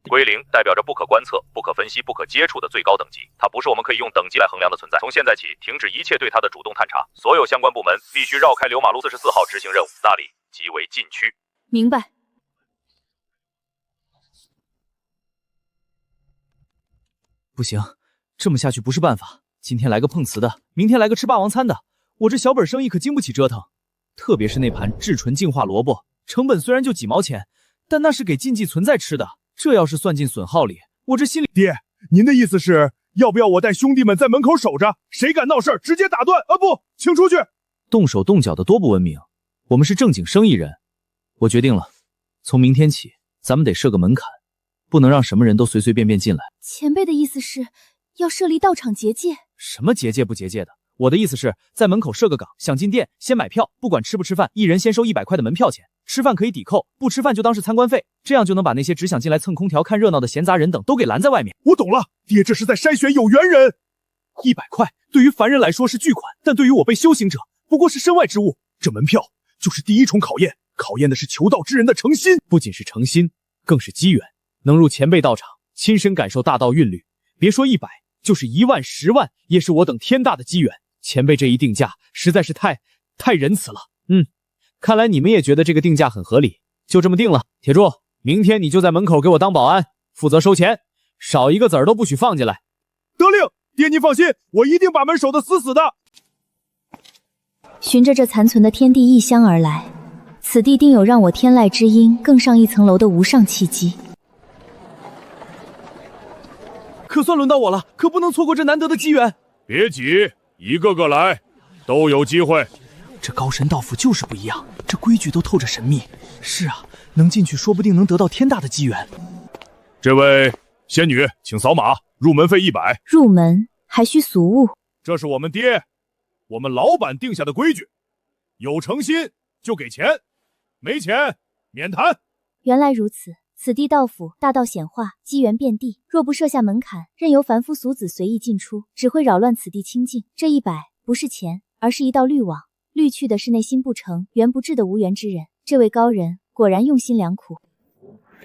Speaker 5: 归零代表着不可观测、不可分析、不可接触的最高等级，它不是我们可以用等级来衡量的存在。从现在起，停止一切对它的主动探查，所有相关部门必须绕开刘马路44号执行任务，那里即为禁区。
Speaker 11: 明白。
Speaker 2: 不行，这么下去不是办法。今天来个碰瓷的，明天来个吃霸王餐的，我这小本生意可经不起折腾。特别是那盘至纯净化萝卜，成本虽然就几毛钱，但那是给禁忌存在吃的。这要是算进损耗里，我这心里……
Speaker 7: 爹，您的意思是要不要我带兄弟们在门口守着？谁敢闹事直接打断！啊不，请出去！
Speaker 2: 动手动脚的多不文明。我们是正经生意人。我决定了，从明天起，咱们得设个门槛，不能让什么人都随随便便进来。
Speaker 11: 前辈的意思是要设立道场结界？
Speaker 2: 什么结界不结界的？我的意思是在门口设个岗，想进店先买票，不管吃不吃饭，一人先收100块的门票钱，吃饭可以抵扣，不吃饭就当是参观费，这样就能把那些只想进来蹭空调看热闹的闲杂人等都给拦在外面。
Speaker 7: 我懂了，爹这是在筛选有缘人。100块对于凡人来说是巨款，但对于我辈修行者不过是身外之物。这门票就是第一重考验，考验的是求道之人的诚心，
Speaker 2: 不仅是诚心，更是机缘。能入前辈道场，亲身感受大道韵律，别说100，就是1万、10万，也是我等天大的机缘。前辈这一定价实在是太仁慈了。看来你们也觉得这个定价很合理，就这么定了。铁柱，明天你就在门口给我当保安，负责收钱，少一个子儿都不许放进来。
Speaker 7: 得令，爹您放心，我一定把门守得死死的。
Speaker 3: 循着这残存的天地异香而来，此地定有让我天籁之音更上一层楼的无上契机。
Speaker 2: 可算轮到我了，可不能错过这难得的机缘。
Speaker 5: 别急，一个个来，都有机会。
Speaker 2: 这高神道府就是不一样，这规矩都透着神秘。是啊，能进去说不定能得到天大的机缘。
Speaker 5: 这位仙女，请扫码，入门费100。
Speaker 3: 入门还需俗物？
Speaker 5: 这是我们爹，我们老板定下的规矩，有诚心就给钱，没钱免谈。
Speaker 3: 原来如此，此地道府大道显化，机缘遍地，若不设下门槛，任由凡夫俗子随意进出，只会扰乱此地清净。这100不是钱，而是一道滤网，滤去的是内心不诚、缘不至的无缘之人。这位高人果然用心良苦。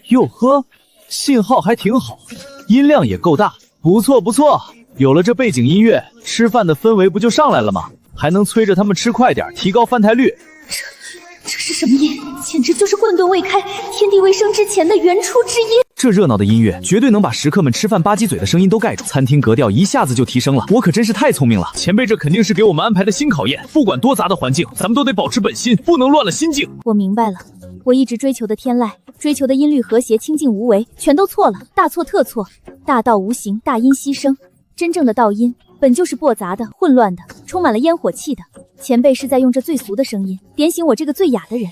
Speaker 2: 哟呵，信号还挺好，音量也够大，不错不错。有了这背景音乐，吃饭的氛围不就上来了吗？还能催着他们吃快点，提高翻台率。
Speaker 3: 这是什么音？简直就是混沌未开，天地未生之前的原初之音。
Speaker 2: 这热闹的音乐绝对能把食客们吃饭吧唧嘴的声音都盖住，餐厅格调一下子就提升了。我可真是太聪明了，前辈这肯定是给我们安排的新考验。不管多杂的环境，咱们都得保持本心，不能乱了心境。
Speaker 3: 我明白了，我一直追求的天籁，追求的音律和谐、清净无为，全都错了，大错特错。大道无形，大音希声。真正的道音本就是驳杂的、混乱的，充满了烟火气的。前辈是在用这最俗的声音点醒我这个最雅的人，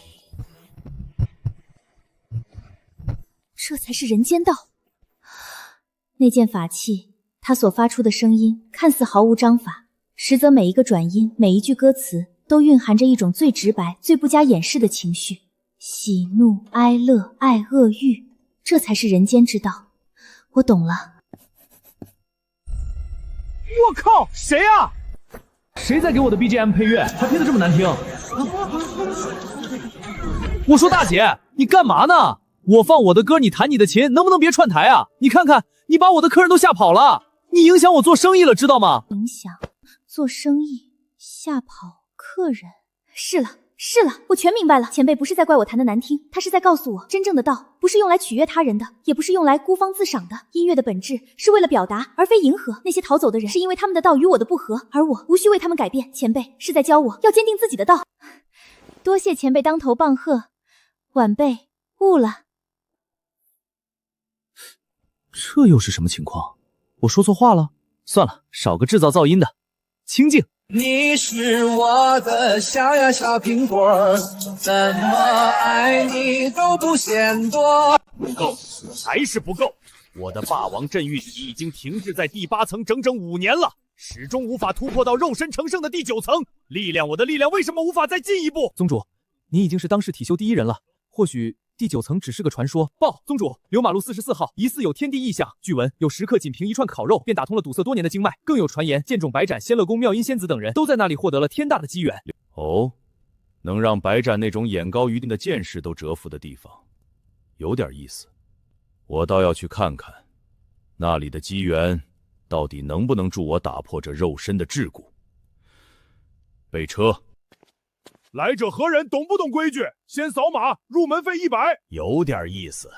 Speaker 3: 这才是人间道。那件法器，它所发出的声音看似毫无章法，实则每一个转音、每一句歌词都蕴含着一种最直白、最不加掩饰的情绪，喜怒哀乐、爱恶欲，这才是人间之道。我懂了。
Speaker 2: 我靠，谁啊？谁在给我的 BGM 配乐？还配得这么难听？我说大姐，你干嘛呢？我放我的歌，你弹你的琴，能不能别串台啊？你看看，你把我的客人都吓跑了，你影响我做生意了，知道吗？
Speaker 3: 影响做生意，吓跑客人。是了，我全明白了。前辈不是在怪我弹的难听，他是在告诉我，真正的道不是用来取悦他人的，也不是用来孤芳自赏的。音乐的本质是为了表达，而非迎合。那些逃走的人是因为他们的道与我的不合，而我无需为他们改变。前辈是在教我要坚定自己的道。多谢前辈当头棒喝，晚辈悟了。
Speaker 2: 这又是什么情况？我说错话了？算了，少个制造噪音的，清静
Speaker 15: 你是我的小呀小苹果，怎么爱你都不嫌多。
Speaker 2: 不够，还是不够！我的霸王阵域已经停滞在第8层整整5年了，始终无法突破到肉身成圣的第9层。我的力量为什么无法再进一步？宗主，你已经是当世体修第1人了，或许第9层只是个传说。报，宗主，刘马路44号疑似有天地异象，据闻有食客仅凭一串烤肉便打通了堵塞多年的经脉，更有传言剑冢白斩、仙乐宫妙音仙子等人都在那里获得了天大的机缘。
Speaker 14: 哦，能让白斩那种眼高于定的剑士都折服的地方，有点意思。我倒要去看看，那里的机缘到底能不能助我打破这肉身的桎梏。备车。
Speaker 7: 来者何人？懂不懂规矩？先扫码，入门费100。
Speaker 2: 有点意思。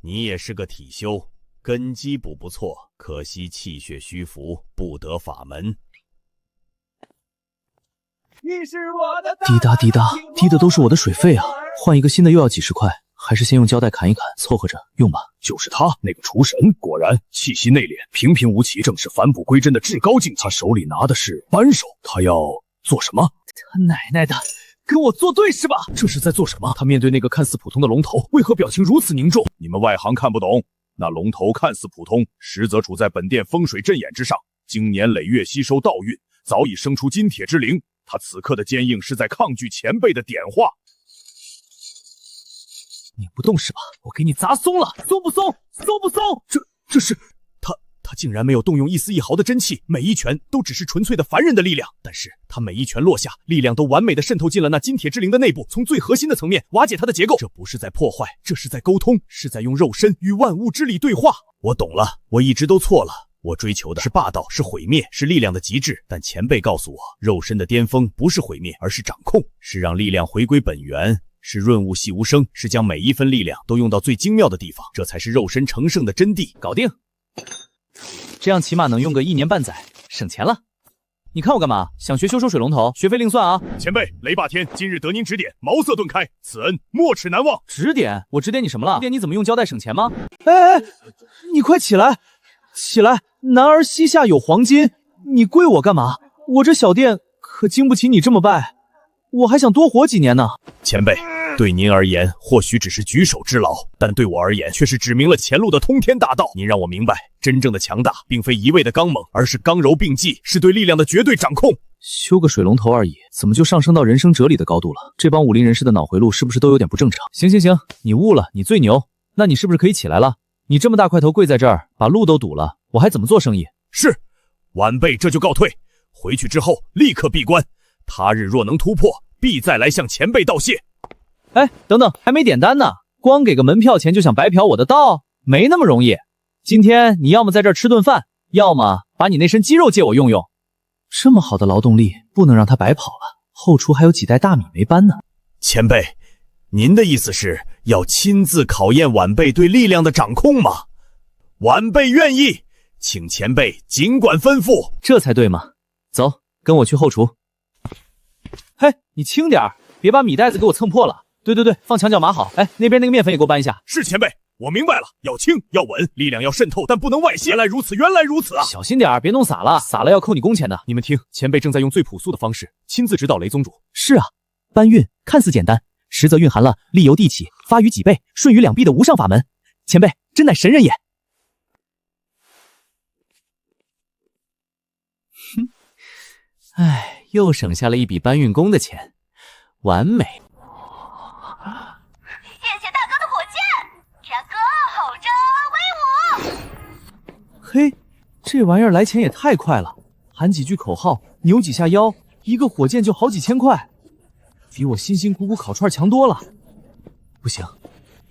Speaker 2: 你也是个体修，根基补不错，可惜气血虚浮，不得法门。
Speaker 15: 你是我的
Speaker 1: 滴答滴答，滴的都是我的水费啊！换一个新的又要几十块，还是先用胶带砍一砍，凑合着用吧。
Speaker 7: 就是他，那个厨神，果然气息内敛，平平无奇，正是返璞归真的至高境界。他手里拿的是扳手，他要做什么？
Speaker 2: 他奶奶的，跟我作对是吧？
Speaker 7: 这是在做什么？他面对那个看似普通的龙头，为何表情如此凝重？你们外行看不懂，那龙头看似普通，实则处在本殿风水阵眼之上，经年累月吸收道运，早已生出金铁之灵。他此刻的坚硬是在抗拒前辈的点化。
Speaker 2: 你不动是吧？我给你砸松了，松不松？松不松？
Speaker 7: 这是他竟然没有动用一丝一毫的真气，每一拳都只是纯粹的凡人的力量。但是他每一拳落下，力量都完美的渗透进了那金铁之灵的内部，从最核心的层面瓦解它的结构。这不是在破坏，这是在沟通，是在用肉身与万物之力对话。我懂了，我一直都错了。我追求的是霸道，是毁灭，是力量的极致。但前辈告诉我，肉身的巅峰不是毁灭，而是掌控，是让力量回归本源，是润物细无声，是将每一分力量都用到最精妙的地方，这才是肉身成圣的真谛。
Speaker 2: 搞定。这样起码能用个1年半载，省钱了。你看我干嘛？想学修手水龙头，学费另算啊！
Speaker 7: 前辈，雷霸天今日得您指点，茅塞顿开，此恩没齿难忘。
Speaker 2: 指点？我指点你什么了？指点你怎么用胶带省钱吗？
Speaker 1: 哎，你快起来，起来！男儿膝下有黄金，你跪我干嘛？我这小店可经不起你这么拜，我还想多活几年呢。
Speaker 7: 前辈，对您而言或许只是举手之劳，但对我而言却是指明了前路的通天大道。您让我明白，真正的强大并非一味的刚猛，而是刚柔并济，是对力量的绝对掌控。
Speaker 1: 修个水龙头而已，怎么就上升到人生哲理的高度了？这帮武林人士的脑回路是不是都有点不正常？
Speaker 2: 行，你悟了，你最牛，那你是不是可以起来了？你这么大块头跪在这儿，把路都堵了，我还怎么做生意？
Speaker 7: 是，晚辈这就告退，回去之后立刻闭关，他日若能突破，必再来向前辈道谢。
Speaker 2: 哎，等等，还没点单呢，光给个门票钱就想白嫖我的道，没那么容易。今天你要么在这儿吃顿饭，要么把你那身肌肉借我用用。
Speaker 1: 这么好的劳动力，不能让他白跑了。后厨还有几袋大米没搬呢。
Speaker 7: 前辈，您的意思是要亲自考验晚辈对力量的掌控吗？晚辈愿意，请前辈尽管吩咐。
Speaker 2: 这才对嘛！走，跟我去后厨。嘿，你轻点儿，别把米袋子给我蹭破了。对，放墙角码好。哎，那边那个面粉也给我搬一下。
Speaker 7: 是前辈，我明白了，要轻要稳，力量要渗透，但不能外泄。原来如此啊！
Speaker 2: 小心点儿，别弄洒了，洒了要扣你工钱的。
Speaker 7: 你们听，前辈正在用最朴素的方式亲自指导雷宗主。
Speaker 1: 是啊，搬运看似简单，实则蕴含了力由地起，发于己背，顺于两臂的无上法门。前辈真乃神人也。
Speaker 2: 哼，哎，又省下了一笔搬运工的钱，完美。
Speaker 16: 谢谢大哥的火箭，大哥好着威武。
Speaker 1: 嘿，这玩意儿来钱也太快了，喊几句口号，扭几下腰，一个火箭就好几千块，比我辛辛苦苦烤串强多了。不行，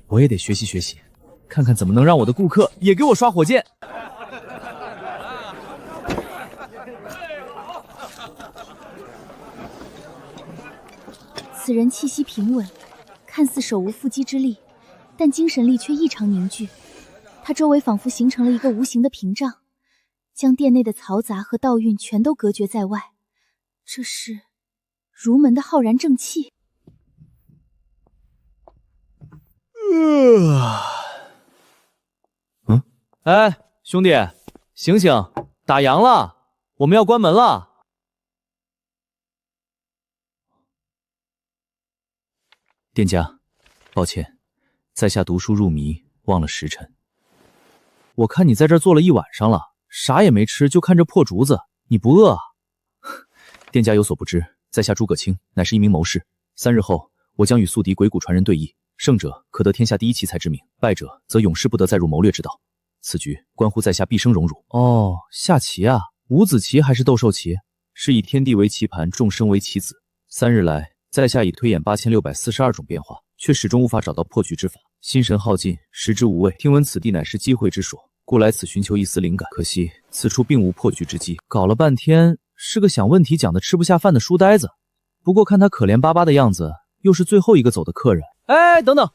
Speaker 1: 我也得学习，看看怎么能让我的顾客也给我刷火箭。
Speaker 11: 此人气息平稳，看似手无缚鸡之力，但精神力却异常凝聚。他周围仿佛形成了一个无形的屏障，将殿内的嘈杂和道韵全都隔绝在外。这是儒门的浩然正气。
Speaker 2: 哎，兄弟，醒醒，打烊了，我们要关门了。
Speaker 1: 店家，抱歉，在下读书入迷，忘了时辰。我看你在这儿坐了一晚上了，啥也没吃，就看这破竹子，你不饿啊？店家有所不知，在下诸葛青乃是一名谋士。3日后，我将与宿敌鬼谷传人对弈，胜者可得天下第一奇才之名，败者则永世不得再入谋略之道。此局关乎在下毕生荣辱。哦，下棋啊，五子棋还是斗兽棋？是以天地为棋盘，众生为棋子。3日来，在下已推演8642种变化，却始终无法找到破局之法，心神耗尽，食之无味。听闻此地乃是机会之所，故来此寻求一丝灵感。可惜此处并无破局之机，搞了半天是个想问题讲的吃不下饭的书呆子。不过看他可怜巴巴的样子，又是最后一个走的客人。
Speaker 2: 哎，等等，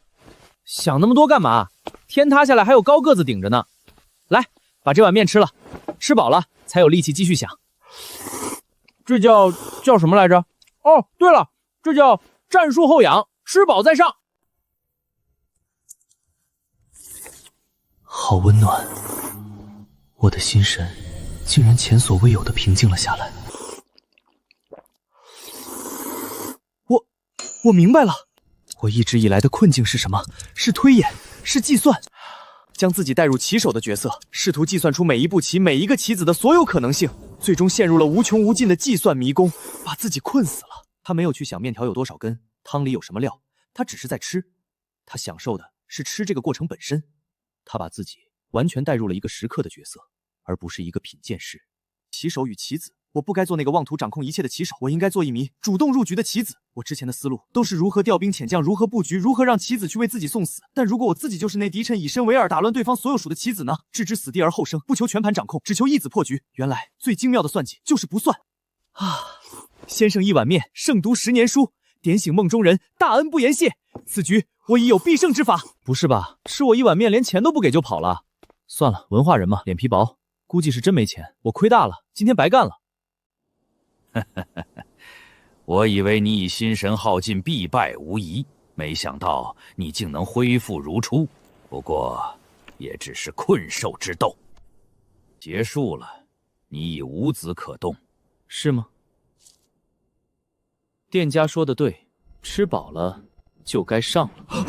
Speaker 2: 想那么多干嘛？天塌下来还有高个子顶着呢。来，把这碗面吃了，吃饱了才有力气继续想。这叫什么来着？哦，对了，这叫战术后仰，吃饱再上。
Speaker 1: 好温暖，我的心神竟然前所未有的平静了下来。我明白了，我一直以来的困境是什么？是推演，是计算，将自己带入棋手的角色，试图计算出每一步棋、每一个棋子的所有可能性，最终陷入了无穷无尽的计算迷宫，把自己困死了。他没有去想面条有多少根，汤里有什么料，他只是在吃，他享受的是吃这个过程本身。他把自己完全带入了一个食客的角色，而不是一个品鉴师。棋手与棋子，我不该做那个妄图掌控一切的棋手，我应该做一名主动入局的棋子。我之前的思路都是如何调兵遣将，如何布局，如何让棋子去为自己送死。但如果我自己就是那敌趁以身为饵，打乱对方所有属的棋子呢？置之死地而后生，不求全盘掌控，只求一子破局。原来最精妙的算计就是不算啊！先生一碗面，胜读10年书，点醒梦中人，大恩不言谢。此局我已有必胜之法。不是吧？吃我一碗面，连钱都不给就跑了？算了，文化人嘛，脸皮薄，估计是真没钱。我亏大了，今天白干了。
Speaker 5: 我以为你已心神耗尽，必败无疑，没想到你竟能恢复如初。不过，也只是困兽之斗。结束了，你已无子可动，
Speaker 1: 是吗？店家说的对，吃饱了就该上了。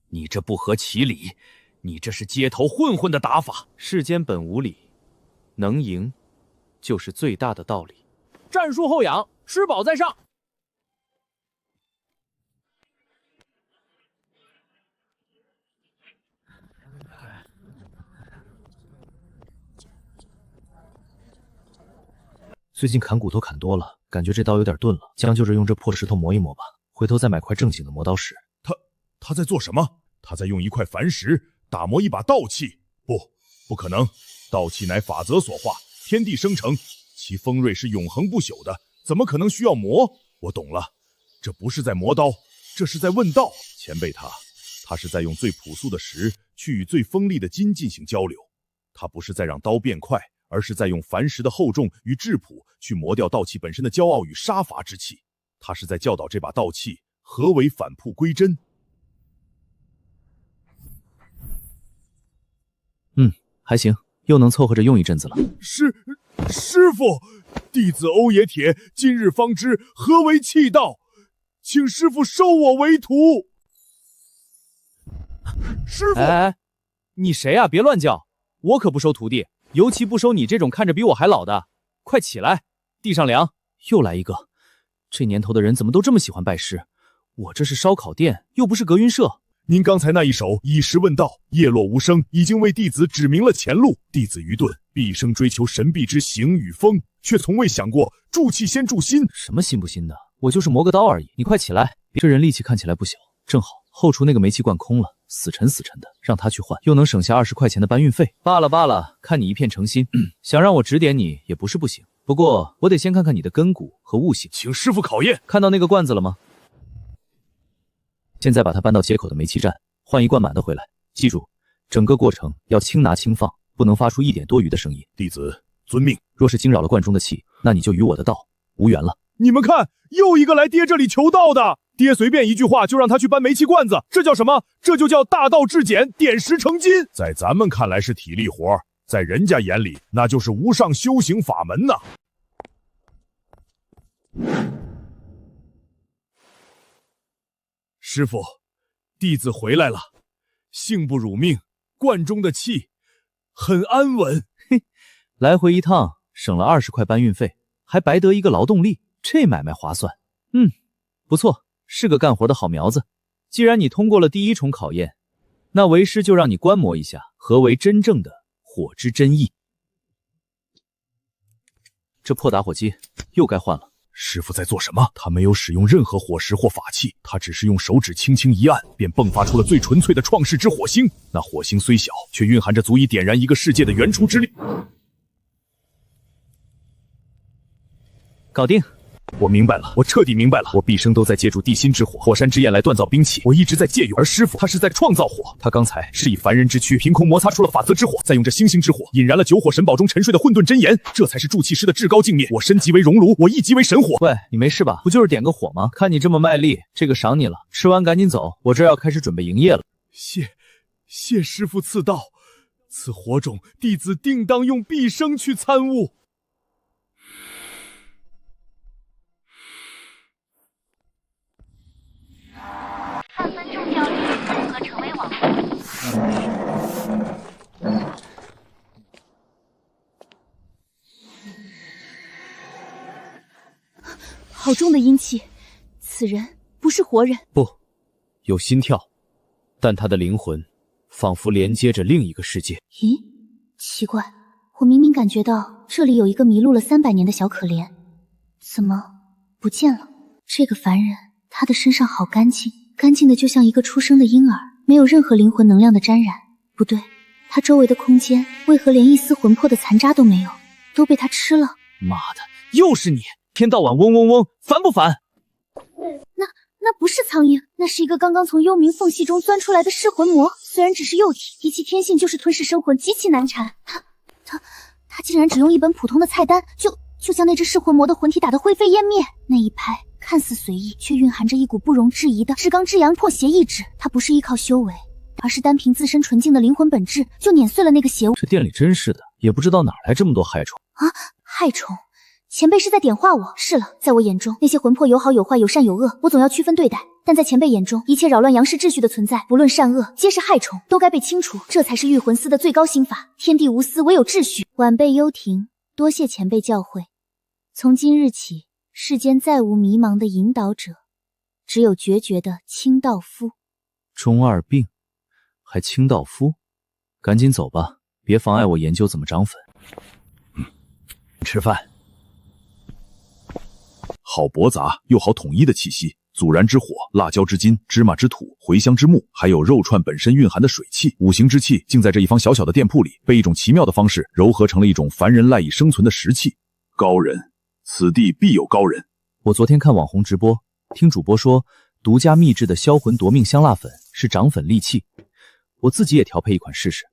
Speaker 5: 你这不合其理，你这是街头混混的打法。
Speaker 1: 世间本无理，能赢就是最大的道理。
Speaker 2: 战术后仰，吃饱再上。
Speaker 1: 最近砍骨头砍多了，感觉这刀有点钝了，将就着用这破石头磨一磨吧，回头再买块正经的磨刀石。
Speaker 9: 他在做什么？他在用一块凡石打磨一把道器。不可能，道器乃法则所化，天地生成，其锋锐是永恒不朽的，怎么可能需要磨？我懂了，这不是在磨刀，这是在问道。前辈他是在用最朴素的石去与最锋利的金进行交流，他不是在让刀变快，而是在用凡石的厚重与质朴去磨掉道器本身的骄傲与杀伐之气。他是在教导这把道器何为返璞归真。
Speaker 1: 还行，又能凑合着用一阵子了。
Speaker 9: 师傅，弟子欧冶铁今日方知何为气道，请师傅收我为徒。师傅，
Speaker 2: 哎，你谁啊？别乱叫，我可不收徒弟，尤其不收你这种看着比我还老的。快起来，地上凉。
Speaker 1: 又来一个，这年头的人怎么都这么喜欢拜师？我这是烧烤店，又不是格云社。
Speaker 9: 您刚才那一手以实问道，叶落无声，已经为弟子指明了前路。弟子愚钝，毕生追求神秘之形与风，却从未想过助气先助心。
Speaker 1: 什么心不心的，我就是磨个刀而已。你快起来，这人力气看起来不小，正好后厨那个煤气罐空了，死沉的，让他去换，又能省下20块钱的搬运费。罢了，看你一片诚心，想让我指点你也不是不行。不过我得先看看你的根骨和悟性，
Speaker 9: 请师傅考验。
Speaker 1: 看到那个罐子了吗？现在把它搬到街口的煤气站，换一罐满的回来。记住，整个过程要轻拿轻放，不能发出一点多余的声音。
Speaker 9: 弟子遵命。
Speaker 1: 若是惊扰了罐中的气，那你就与我的道无缘了。
Speaker 9: 你们看，又一个来爹这里求道的。爹随便一句话就让他去搬煤气罐子，这叫什么？这就叫大道至简，点石成金。在咱们看来是体力活，在人家眼里那就是无上修行法门呐。
Speaker 7: 师傅，弟子回来了，幸不辱命，罐中的气很安稳。
Speaker 1: 嘿，来回一趟省了20块搬运费，还白得一个劳动力，这买卖划算。不错，是个干活的好苗子。既然你通过了第1重考验，那为师就让你观摩一下何为真正的火之真意。这破打火机又该换了。
Speaker 7: 师傅在做什么？他没有使用任何火石或法器，他只是用手指轻轻一按，便迸发出了最纯粹的创世之火星。那火星虽小，却蕴含着足以点燃一个世界的原初之力。
Speaker 1: 搞定。
Speaker 7: 我明白了，我彻底明白了。我毕生都在借助地心之火、火山之焰来锻造兵器，我一直在借用，而师傅他是在创造火。他刚才是以凡人之躯凭空摩擦出了法则之火，再用这星星之火引燃了9火神宝中沉睡的混沌真言，这才是铸器师的至高境界。我身即为熔炉，我意即为神火。
Speaker 1: 喂，你没事吧？不就是点个火吗？看你这么卖力，这个赏你了。吃完赶紧走，我这要开始准备营业了。
Speaker 7: 谢师傅赐道，此火种弟子定当用毕生去参悟。
Speaker 16: 3分钟教你如何成为网红。
Speaker 11: 好重的阴气，此人不是活人。
Speaker 1: 不，有心跳，但他的灵魂仿佛连接着另一个世界。
Speaker 3: 咦，奇怪，我明明感觉到这里有一个迷路了300年的小可怜，怎么不见了？这个凡人，他的身上好干净，干净的就像一个出生的婴儿，没有任何灵魂能量的沾染。不对，他周围的空间为何连一丝魂魄的残渣都没有？都被他吃了。
Speaker 1: 妈的，又是你！天到晚嗡嗡嗡，烦不烦？
Speaker 11: 那不是苍蝇，那是一个刚刚从幽冥缝隙中钻出来的噬魂魔。虽然只是幼体，以其天性就是吞噬生魂，极其难缠。他竟然只用一本普通的菜单，就将那只噬魂魔的魂体打得灰飞烟灭。那一拍看似随意，却蕴含着一股不容置疑的至刚至阳破邪意志。他不是依靠修为，而是单凭自身纯净的灵魂本质，就碾碎了那个邪物。
Speaker 1: 这店里真是的，也不知道哪来这么多害虫
Speaker 11: 啊！害虫？前辈是在点化我。是了，在我眼中，那些魂魄有好有坏，有善有恶，我总要区分对待。但在前辈眼中，一切扰乱阳世秩序的存在，不论善恶，皆是害虫，都该被清除。这才是御魂司的最高心法。天地无私，唯有秩序。晚辈幽婷，多谢前辈教诲。从今日起，世间再无迷茫的引导者，只有决绝的清道夫。
Speaker 1: 中二病，还清道夫？赶紧走吧，别妨碍我研究怎么涨粉。
Speaker 7: 吃饭。好驳杂又好统一的气息，祖燃之火、辣椒之金、芝麻之土、茴香之木，还有肉串本身蕴含的水气，五行之气，竟在这一方小小的店铺里，被一种奇妙的方式糅合成了一种凡人赖以生存的食气。高人，此地必有高人。
Speaker 1: 我昨天看网红直播，听主播说，独家秘制的销魂夺命香辣粉是涨粉利气，我自己也调配一款试试。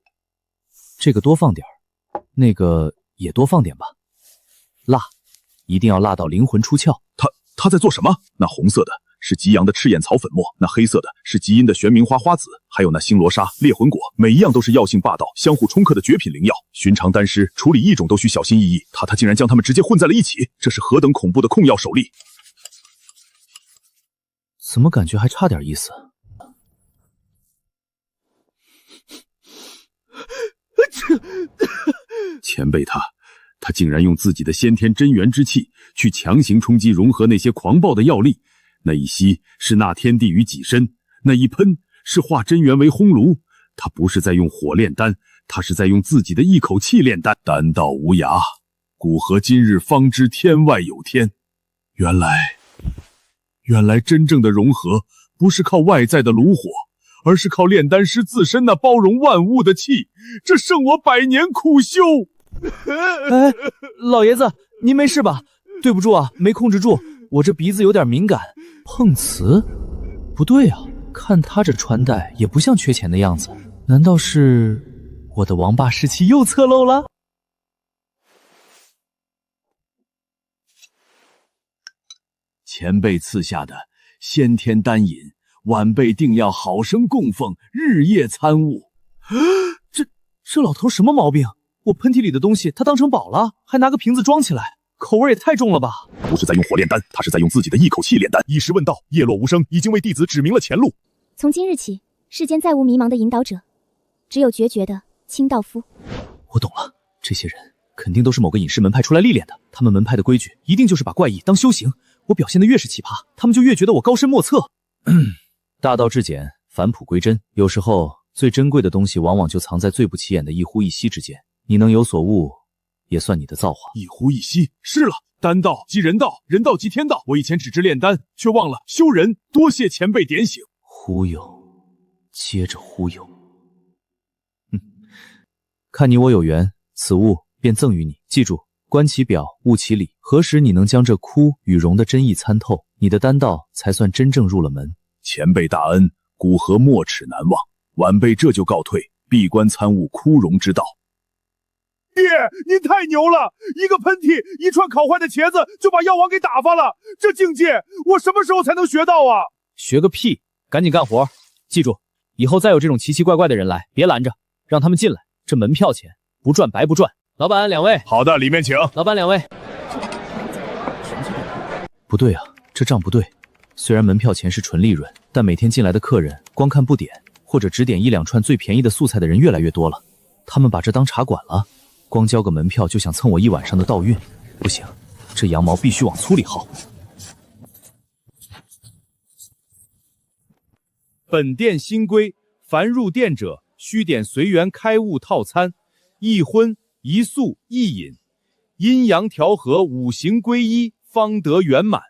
Speaker 1: 这个多放点儿，那个也多放点吧。辣，一定要辣到灵魂出窍。
Speaker 7: 他在做什么？那红色的是极阳的赤焰草粉末，那黑色的是极阴的玄冥花花籽，还有那星罗沙、猎魂果，每一样都是药性霸道、相互冲克的绝品灵药。寻常丹师处理一种都需小心翼翼，他竟然将它们直接混在了一起，这是何等恐怖的控药手力！
Speaker 1: 怎么感觉还差点意思？
Speaker 7: 前辈他竟然用自己的先天真元之气去强行冲击融合那些狂暴的药力，那一吸是纳天地于己身，那一喷是化真元为烘炉。他不是在用火炼丹，他是在用自己的一口气炼丹。丹道无涯，古河今日方知天外有天。原来真正的融合不是靠外在的炉火，而是靠炼丹师自身那包容万物的气，这胜我100年苦修。
Speaker 1: 哎，老爷子，您没事吧？对不住啊，没控制住，我这鼻子有点敏感。碰瓷？不对啊，看他这穿戴也不像缺钱的样子，难道是我的王霸士气又侧漏了？
Speaker 7: 前辈赐下的先天丹饮，晚辈定要好生供奉，日夜参悟。
Speaker 1: 这老头什么毛病？我喷嚏里的东西他当成宝了，还拿个瓶子装起来，
Speaker 2: 口味也太重了吧？
Speaker 9: 不是在用火炼丹，他是在用自己的一口气炼丹。
Speaker 17: 以时问道，叶落无声，已经为弟子指明了前路。
Speaker 11: 从今日起，世间再无迷茫的引导者，只有决绝的清道夫。
Speaker 1: 我懂了，这些人肯定都是某个隐士门派出来历练的，他们门派的规矩一定就是把怪异当修行。我表现的越是奇葩，他们就越觉得我高深莫测。大道至简，返璞归真，有时候最珍贵的东西往往就藏在最不起眼的一呼一吸之间。你能有所悟，也算你的造化。
Speaker 17: 一呼一吸，是了，丹道即人道，人道即天道。我以前只知炼丹，却忘了修人。多谢前辈点醒。
Speaker 1: 忽悠，接着忽悠。看你我有缘，此物便赠予你。记住，观其表，悟其理。何时你能将这枯与荣的真意参透，你的丹道才算真正入了门。
Speaker 9: 前辈大恩，古河没齿难忘。晚辈这就告退，闭关参悟枯荣之道。
Speaker 17: 爹，您太牛了！一个喷嚏，一串烤坏的茄子就把药王给打发了。这境界，我什么时候才能学到啊？
Speaker 2: 学个屁！赶紧干活！记住，以后再有这种奇奇怪怪的人来，别拦着，让他们进来。这门票钱不赚白不赚。老板，两位。
Speaker 17: 好的，里面请。
Speaker 2: 老板，两位。
Speaker 1: 不对啊，这账不对。虽然门票钱是纯利润，但每天进来的客人光看不点，或者只点一两串最便宜的素菜的人越来越多了。他们把这当茶馆了，光交个门票就想蹭我一晚上的道运，不行，这羊毛必须往粗里薅。
Speaker 14: 本店新规，凡入店者须点随缘开悟套餐，一荤一素一饮，阴阳调和，五行归一，方得圆满。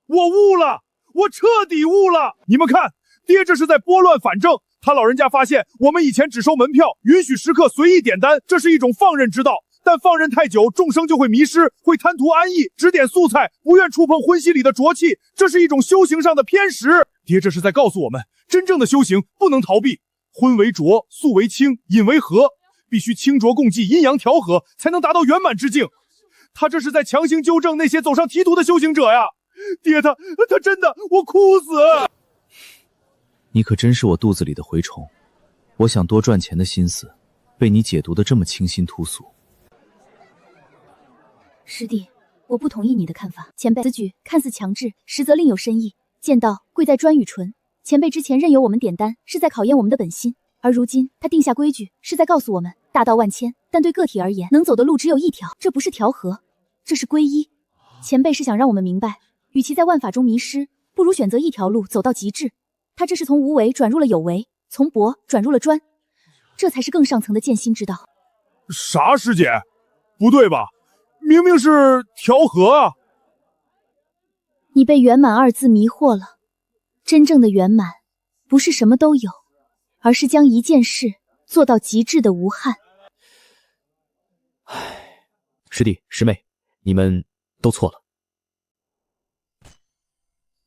Speaker 17: 我悟了，我彻底悟了！你们看，爹这是在拨乱反正。他老人家发现我们以前只收门票，允许食客随意点单，这是一种放任之道。但放任太久，众生就会迷失，会贪图安逸，只点素菜，不愿触碰荤腥里的浊气，这是一种修行上的偏食。爹这是在告诉我们，真正的修行不能逃避，荤为浊，素为清，饮为和，必须清浊共济，阴阳调和，才能达到圆满之境。他这是在强行纠正那些走上歧途的修行者呀！爹他真的，我哭死！
Speaker 1: 你可真是我肚子里的蛔虫，我想多赚钱的心思，被你解读得这么清新脱俗。
Speaker 11: 师弟，我不同意你的看法。前辈此举看似强制，实则另有深意。剑道贵在专与纯，前辈之前任由我们点单，是在考验我们的本心，而如今他定下规矩，是在告诉我们，大道万千，但对个体而言，能走的路只有一条，这不是调和，这是归一。前辈是想让我们明白，与其在万法中迷失，不如选择一条路走到极致。他这是从无为转入了有为，从博转入了专，这才是更上层的剑心之道。
Speaker 17: 啥师姐？不对吧？明明是调和啊！
Speaker 11: 你被圆满二字迷惑了。真正的圆满，不是什么都有，而是将一件事做到极致的无憾。
Speaker 2: 师弟师妹，你们都错了。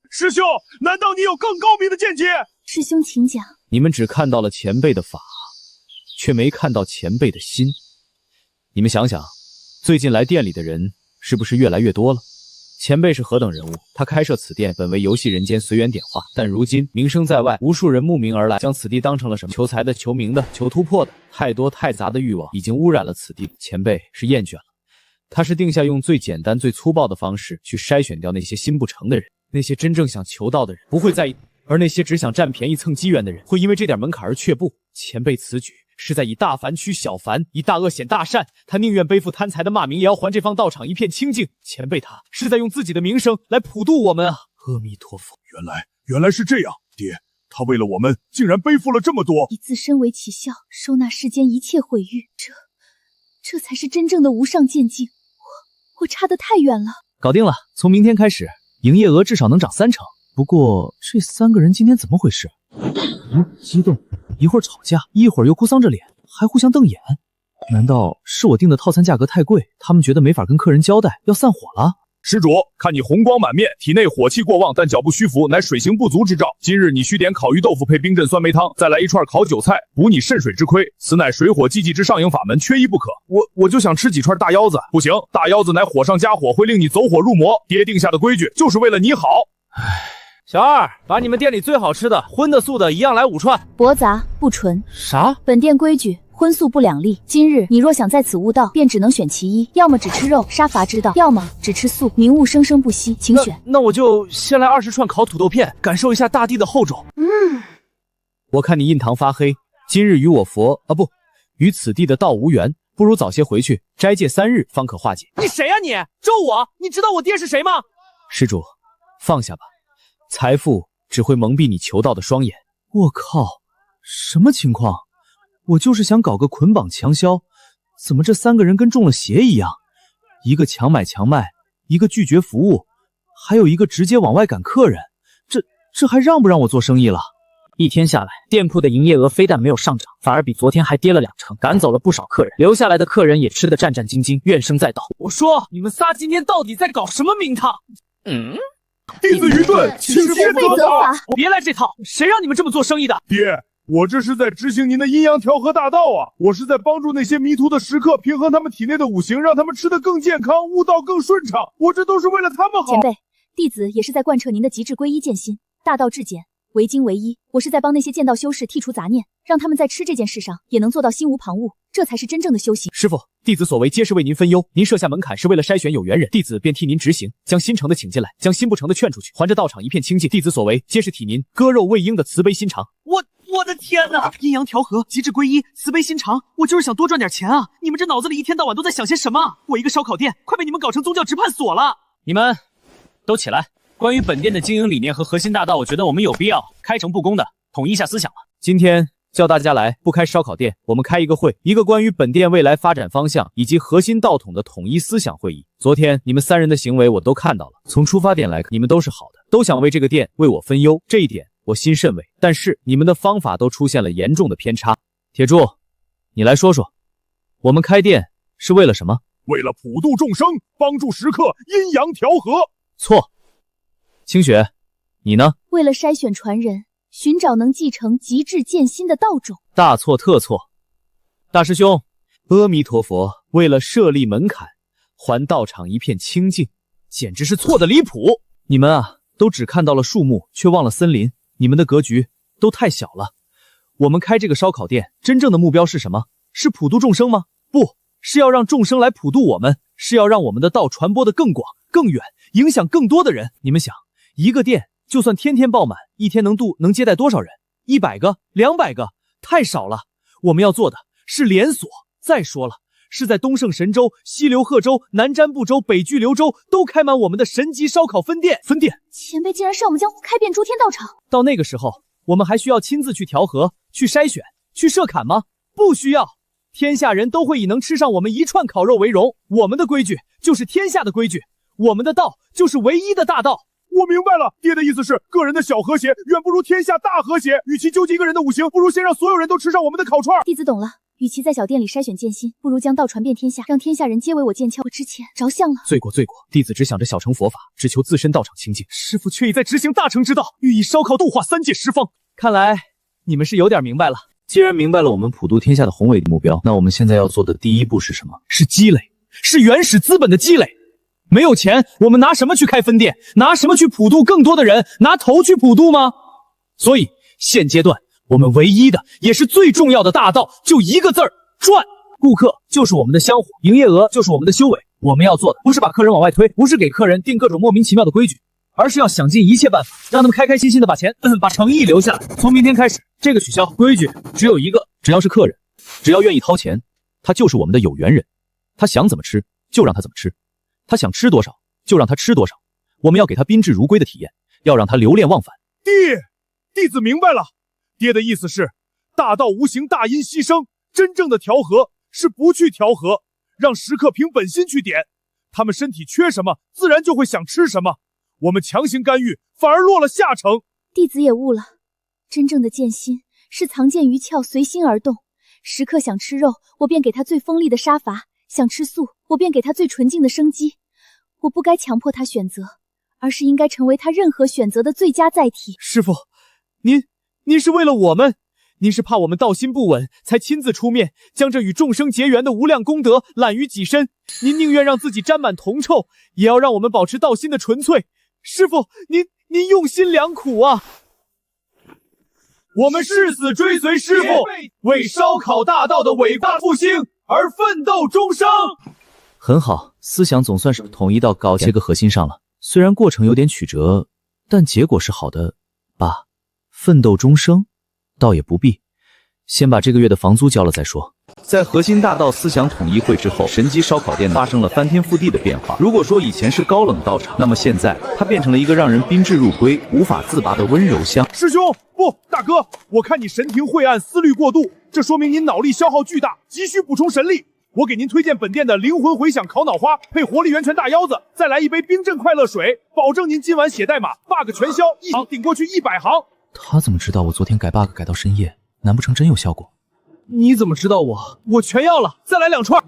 Speaker 17: 师兄，难道你有更高明的见解？
Speaker 11: 师兄请讲。
Speaker 2: 你们只看到了前辈的法，却没看到前辈的心。你们想想，最近来店里的人是不是越来越多了？前辈是何等人物？他开设此店本为游戏人间随缘点化，但如今名声在外，无数人慕名而来，将此地当成了什么求财的、求名的、求突破的，太多太杂的欲望已经污染了此地。前辈是厌倦了，他是定下用最简单、最粗暴的方式去筛选掉那些心不诚的人，那些真正想求道的人不会在意，而那些只想占便宜蹭机缘的人会因为这点门槛而却步。前辈此举是在以大凡驱小凡，以大恶显大善，他宁愿背负贪财的骂名，也要还这方道场一片清净。前辈他是在用自己的名声来普渡我们啊！阿弥陀佛。
Speaker 17: 原来是这样，爹，他为了我们竟然背负了这么多，
Speaker 11: 以自身为起效，收纳世间一切毁誉，这才是真正的无上见境。我差得太远了。
Speaker 2: 搞定了，从明天开始，营业额至少能涨30%。
Speaker 1: 不过这3个人今天怎么回事？激动，一会儿吵架，一会儿又哭丧着脸，还互相瞪眼。难道是我订的套餐价格太贵，他们觉得没法跟客人交代，要散伙了？
Speaker 17: 施主，看你红光满面，体内火气过旺，但脚步虚浮，乃水行不足之兆。今日你须点烤鱼豆腐配冰镇酸梅汤，再来一串烤韭菜，补你肾水之亏。此乃水火既济之上营法门，缺一不可。我就想吃几串大腰子，不行，大腰子乃火上加火，会令你走火入魔。爹定下的规矩就是为了你好。
Speaker 2: 小二，把你们店里最好吃的荤的素的一样来5串，
Speaker 11: 薄杂不纯。
Speaker 2: 啥？
Speaker 11: 本店规矩，荤素不两立。今日你若想在此悟道，便只能选其一，要么只吃肉杀伐之道，要么只吃素名物生生不息，请选。
Speaker 2: 那我就先来20串烤土豆片，感受一下大地的厚重。我看你印堂发黑，今日与我佛不，与此地的道无缘，不如早些回去斋戒3日，方可化解。你谁呀你？咒我？你知道我爹是谁吗？施主，放下吧，财富只会蒙蔽你求道的双眼。我靠，什么情况？我就是想搞个捆绑强销，怎么这3个人跟中了邪一样？一个强买强卖，一个拒绝服务，还有一个直接往外赶客人，这还让不让我做生意了？
Speaker 18: 一天下来，店铺的营业额非但没有上涨，反而比昨天还跌了2成，赶走了不少客人，留下来的客人也吃得战战兢兢，怨声载道。
Speaker 2: 我说，你们仨今天到底在搞什么名堂？
Speaker 17: 弟子愚钝，请师父责罚。
Speaker 2: 别来这套，谁让你们这么做生意的？
Speaker 17: 爹，我这是在执行您的阴阳调和大道啊！我是在帮助那些迷途的食客平衡他们体内的五行，让他们吃得更健康，悟道更顺畅。我这都是为了他们好。
Speaker 11: 前辈，弟子也是在贯彻您的极致归一剑心，大道至简，唯精唯一。我是在帮那些剑道修士剔除杂念，让他们在吃这件事上也能做到心无旁骛，这才是真正的修行。
Speaker 2: 师父，弟子所为皆是为您分忧，您设下门槛是为了筛选有缘人，弟子便替您执行，将心诚的请进来，将心不诚的劝出去，还这道场一片清净。弟子所为皆是替您割肉喂鹰的慈悲心肠。我的天哪！阴阳调和，极致归一，慈悲心肠，我就是想多赚点钱啊！你们这脑子里一天到晚都在想些什么？我一个烧烤店，快被你们搞成宗教直判所了！你们都起来！关于本店的经营理念和核心大道，我觉得我们有必要开诚布公的统一一下思想了。今天叫大家来，不开烧烤店，我们开一个会，一个关于本店未来发展方向以及核心道统的统一思想会议。昨天你们3人的行为我都看到了，从出发点来看，你们都是好的，都想为这个店为我分忧，这一点我心甚慰。但是你们的方法都出现了严重的偏差。铁柱，你来说说，我们开店是为了什么？
Speaker 17: 为了普度众生，帮助食客阴阳调和。
Speaker 2: 错。清雪，你呢？
Speaker 11: 为了筛选传人，寻找能继承极致剑心的道种。
Speaker 2: 大错特错。大师兄，阿弥陀佛，为了设立门槛，还道场一片清净，简直是错的离谱。你们啊，都只看到了树木，却忘了森林，你们的格局都太小了。我们开这个烧烤店，真正的目标是什么？是普度众生吗？不是，要让众生来普度我们，是要让我们的道传播得更广更远，影响更多的人。你们想，一个店就算天天爆满，一天能接待多少人？100个、200个，太少了。我们要做的是连锁。再说了，是在东胜神州、西流贺州、南瞻部州、北距流州都开满我们的神级烧烤分店。
Speaker 11: 前辈竟然上我们江湖开遍诸天道场。
Speaker 2: 到那个时候，我们还需要亲自去调和、去筛选、去设坎吗？不需要。天下人都会以能吃上我们1串烤肉为荣。我们的规矩就是天下的规矩，我们的道就是唯一的大道。
Speaker 17: 我明白了，爹的意思是，个人的小和谐远不如天下大和谐。与其纠结一个人的五行，不如先让所有人都吃上我们的烤串。
Speaker 11: 弟子懂了，与其在小店里筛选剑心，不如将道传遍天下，让天下人皆为我剑鞘。我之前着相了，
Speaker 2: 罪过。弟子只想着小乘佛法，只求自身道场清净，师父却已在执行大乘之道，欲以烧烤度化3界10方。看来你们是有点明白了。既然明白了我们普度天下的宏伟的目标，那我们现在要做的第一步是什么？是积累，是原始资本的积累。没有钱，我们拿什么去开分店？拿什么去普度更多的人？拿头去普度吗？所以现阶段我们唯一的也是最重要的大道，就一个字儿：赚。顾客就是我们的香火，营业额就是我们的修为。我们要做的不是把客人往外推，不是给客人定各种莫名其妙的规矩，而是要想尽一切办法，让他们开开心心的把钱把诚意留下来。从明天开始，这个取消，规矩只有一个，只要是客人，只要愿意掏钱，他就是我们的有缘人。他想怎么吃就让他怎么吃，他想吃多少就让他吃多少。我们要给他宾至如归的体验，要让他流连忘返。
Speaker 17: 弟子明白了，爹的意思是，大道无形，大因牺牲，真正的调和是不去调和，让食客凭本心去点，他们身体缺什么，自然就会想吃什么。我们强行干预，反而落了下乘。
Speaker 11: 弟子也悟了，真正的剑心是藏剑于鞘，随心而动。食客想吃肉，我便给他最锋利的杀伐；想吃素，我便给他最纯净的生机。我不该强迫他选择，而是应该成为他任何选择的最佳载体。
Speaker 2: 师父，您是为了我们，您是怕我们道心不稳，才亲自出面，将这与众生结缘的无量功德揽于己身。您宁愿让自己沾满铜臭，也要让我们保持道心的纯粹。师父，您用心良苦啊！
Speaker 17: 我们誓死追随师父，为烧烤大道的伟大复兴而奋斗终生。
Speaker 1: 很好，思想总算是统一到搞这个核心上了。虽然过程有点曲折，但结果是好的吧？奋斗终生，倒也不必。先把这个月的房租交了再说。在核心大道思想统一会之后，神机烧烤店发生了翻天覆地的变化。如果说以前是高冷道场，那么现在它变成了一个让人宾至如归、无法自拔的温柔乡。
Speaker 17: 师兄，不，大哥，我看你神庭晦暗，思虑过度，这说明您脑力消耗巨大，急需补充神力。我给您推荐本店的灵魂回响烤脑花，配活力源泉大腰子，再来一杯冰镇快乐水，保证您今晚写代码 bug 全消，一行顶过去100行。
Speaker 1: 他怎么知道我昨天改 bug 改到深夜？难不成真有效果？
Speaker 2: 你怎么知道我全要了，再来2串。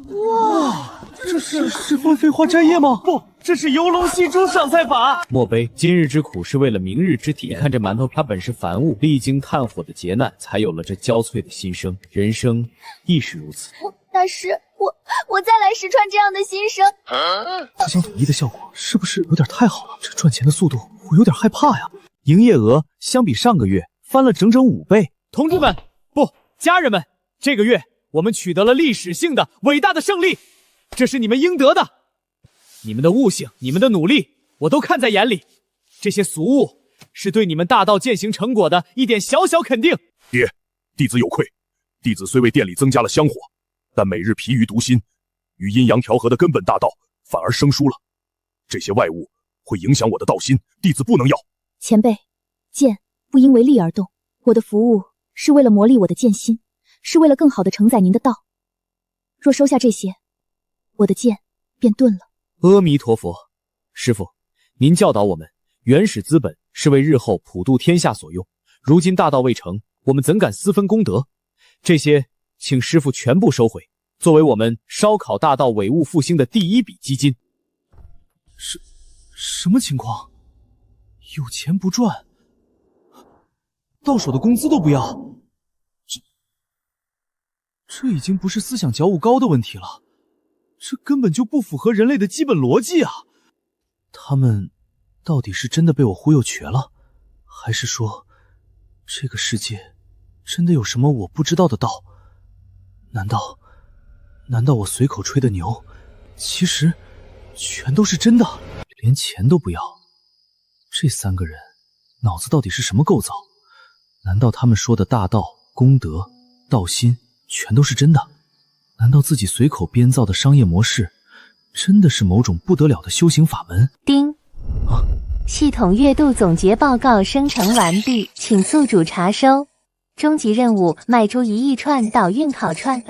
Speaker 2: 哇，这是分飞花摘叶吗？不，这是游龙戏珠上菜法。莫非今日之苦是为了明日之甜？你看这馒头，它本是凡物，历经炭火的劫难，才有了这焦脆的心声。人生亦是如此。
Speaker 11: 大师，我再来10串这样的心声。
Speaker 2: 思想统一的效果是不是有点太好了？这赚钱的速度，我有点害怕呀。
Speaker 1: 营业额相比上个月翻了整整5倍。
Speaker 2: 同志们，不，家人们，这个月我们取得了历史性的伟大的胜利，这是你们应得的。你们的悟性，你们的努力，我都看在眼里。这些俗物是对你们大道践行成果的一点小小肯定。
Speaker 17: 爹，弟子有愧。弟子虽为店里增加了香火，但每日疲于读心，与阴阳调和的根本大道反而生疏了。这些外物会影响我的道心，弟子不能要。
Speaker 11: 前辈，剑不因为利而动，我的服务是为了磨砺我的剑心，是为了更好的承载您的道。若收下这些，我的剑便钝了。
Speaker 2: 阿弥陀佛，师父，您教导我们，原始资本是为日后普渡天下所用。如今大道未成，我们怎敢私分功德？这些，请师父全部收回，作为我们烧烤大道伟物复兴的第一笔基金。什么情况？有钱不赚，到手的工资都不要？这已经不是思想觉悟高的问题了，这根本就不符合人类的基本逻辑啊！他们到底是真的被我忽悠瘸了，还是说这个世界真的有什么我不知道的道？难道我随口吹的牛，其实全都是真的？连钱都不要，这3个人脑子到底是什么构造？难道他们说的大道、功德、道心全都是真的？难道自己随口编造的商业模式真的是某种不得了的修行法门？
Speaker 8: 丁，系统月度总结报告生成完毕，请宿主查收。终极任务：卖出1亿串导运烤串。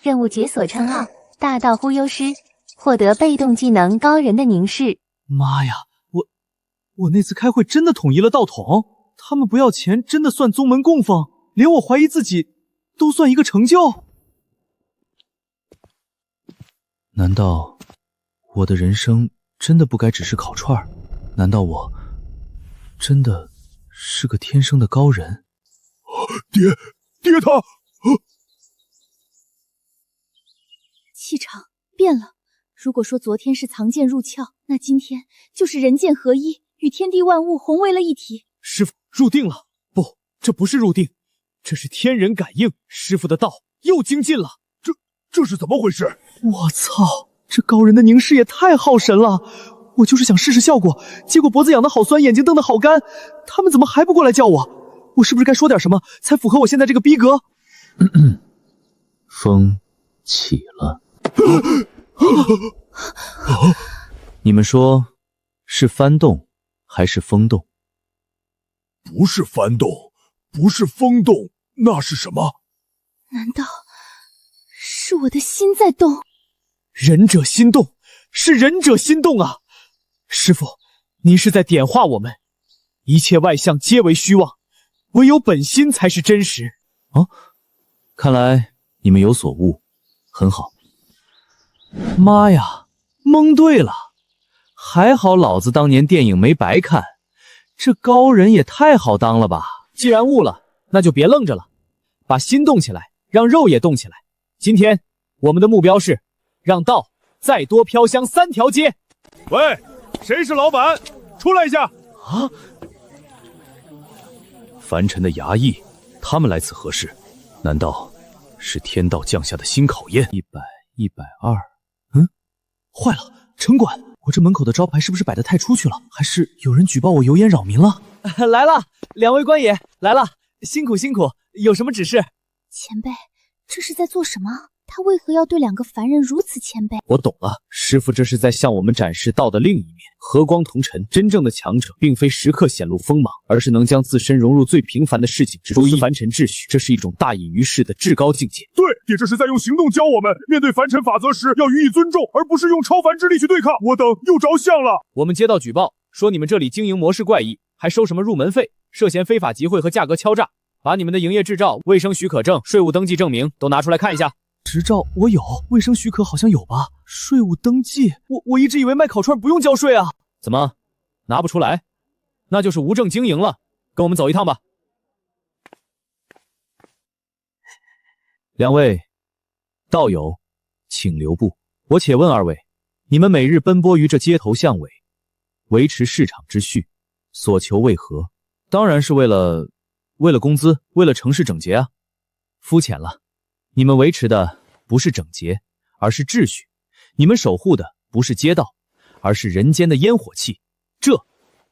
Speaker 8: 任务解锁称号：大道忽悠师，获得被动技能高人的凝视。
Speaker 2: 妈呀，我那次开会真的统一了道统，他们不要钱真的算宗门供奉，连我怀疑自己都算一个成就。难道我的人生真的不该只是烤串？难道我真的是个天生的高人？
Speaker 17: 爹他
Speaker 11: 气场变了。如果说昨天是藏剑入鞘，那今天就是人剑合一，与天地万物融为了一体。
Speaker 2: 师父入定了？不，这不是入定，这是天人感应。师父的道又精进了。
Speaker 17: 这是怎么回事？
Speaker 2: 我操，这高人的凝视也太耗神了！我就是想试试效果，结果脖子痒得好酸，眼睛瞪得好干。他们怎么还不过来叫我？我是不是该说点什么，才符合我现在这个逼格？
Speaker 1: 风起了。你们说是翻动还是风动？
Speaker 17: 不是翻动，不是风动，那是什么？
Speaker 11: 难道是我的心在动？
Speaker 2: 忍者心动，是忍者心动啊！师父，您是在点化我们，一切外象皆为虚妄，唯有本心才是真实。
Speaker 1: 看来你们有所悟，很好。
Speaker 2: 妈呀，蒙对了！还好老子当年电影没白看，这高人也太好当了吧！既然悟了，那就别愣着了，把心动起来，让肉也动起来。今天我们的目标是让道再多飘香3条街。
Speaker 17: 喂，谁是老板？出来一下！
Speaker 1: 啊！凡尘的衙役，他们来此何事？难道是天道降下的新考验？100、120……坏了，城管，我这门口的招牌是不是摆得太出去了？还是有人举报我油盐扰民了？
Speaker 2: 来了，两位官爷来了，辛苦辛苦，有什么指示？
Speaker 11: 前辈，这是在做什么？他为何要对2个凡人如此谦卑？
Speaker 2: 我懂了，师傅这是在向我们展示道的另一面，和光同尘。真正的强者，并非时刻显露锋芒，而是能将自身融入最平凡的事情之中，注意凡尘秩序，这是一种大隐于世的至高境界。
Speaker 17: 对，爹这是在用行动教我们，面对凡尘法则时要予以尊重，而不是用超凡之力去对抗。我等又着相了。
Speaker 2: 我们接到举报，说你们这里经营模式怪异，还收什么入门费，涉嫌非法集会和价格敲诈。把你们的营业执照、卫生许可证、税务登记证明都拿出来看一下。执照我有，卫生许可好像有吧？税务登记，我一直以为卖烤串不用交税啊。怎么拿不出来？那就是无证经营了。跟我们走一趟吧。
Speaker 1: 两位道友，请留步。我且问二位，你们每日奔波于这街头巷尾，维持市场秩序，所求为何？当然是为了工资，为了城市整洁啊。肤浅了，你们维持的不是整洁，而是秩序；你们守护的不是街道，而是人间的烟火气。这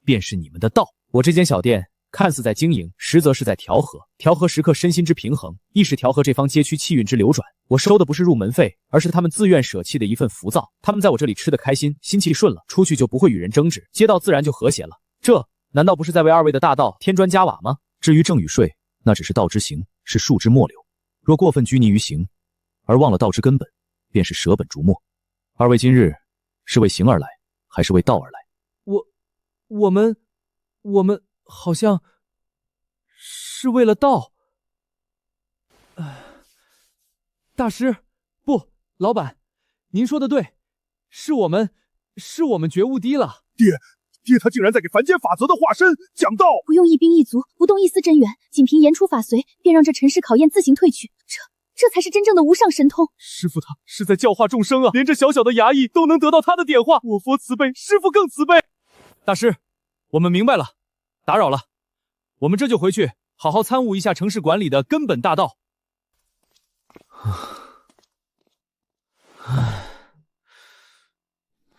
Speaker 1: 便是你们的道。我这间小店看似在经营，实则是在调和食客身心之平衡，亦是调和这方街区气运之流转。我收的不是入门费，而是他们自愿舍弃的一份浮躁。他们在我这里吃得开心，心气顺了，出去就不会与人争执，街道自然就和谐了。这难道不是在为二位的大道添砖加瓦吗？至于正与税，那只是道之行，是术之末流。若过分拘泥于行，而忘了道之根本，便是舍本逐末。二位今日是为行而来，还是为道而来？
Speaker 2: 我们好像是为了道。大师，不，老板，您说的对，是我们觉悟低了。
Speaker 17: 爹他竟然在给凡间法则的化身讲道。
Speaker 11: 不用一兵一卒，不动一丝真元，仅凭言出法随，便让这尘世考验自行退去。这才是真正的无上神通。
Speaker 17: 师父他是在教化众生啊，连这小小的衙役都能得到他的点化。我佛慈悲，师父更慈悲。
Speaker 2: 大师，我们明白了，打扰了，我们这就回去好好参悟一下城市管理的根本大道。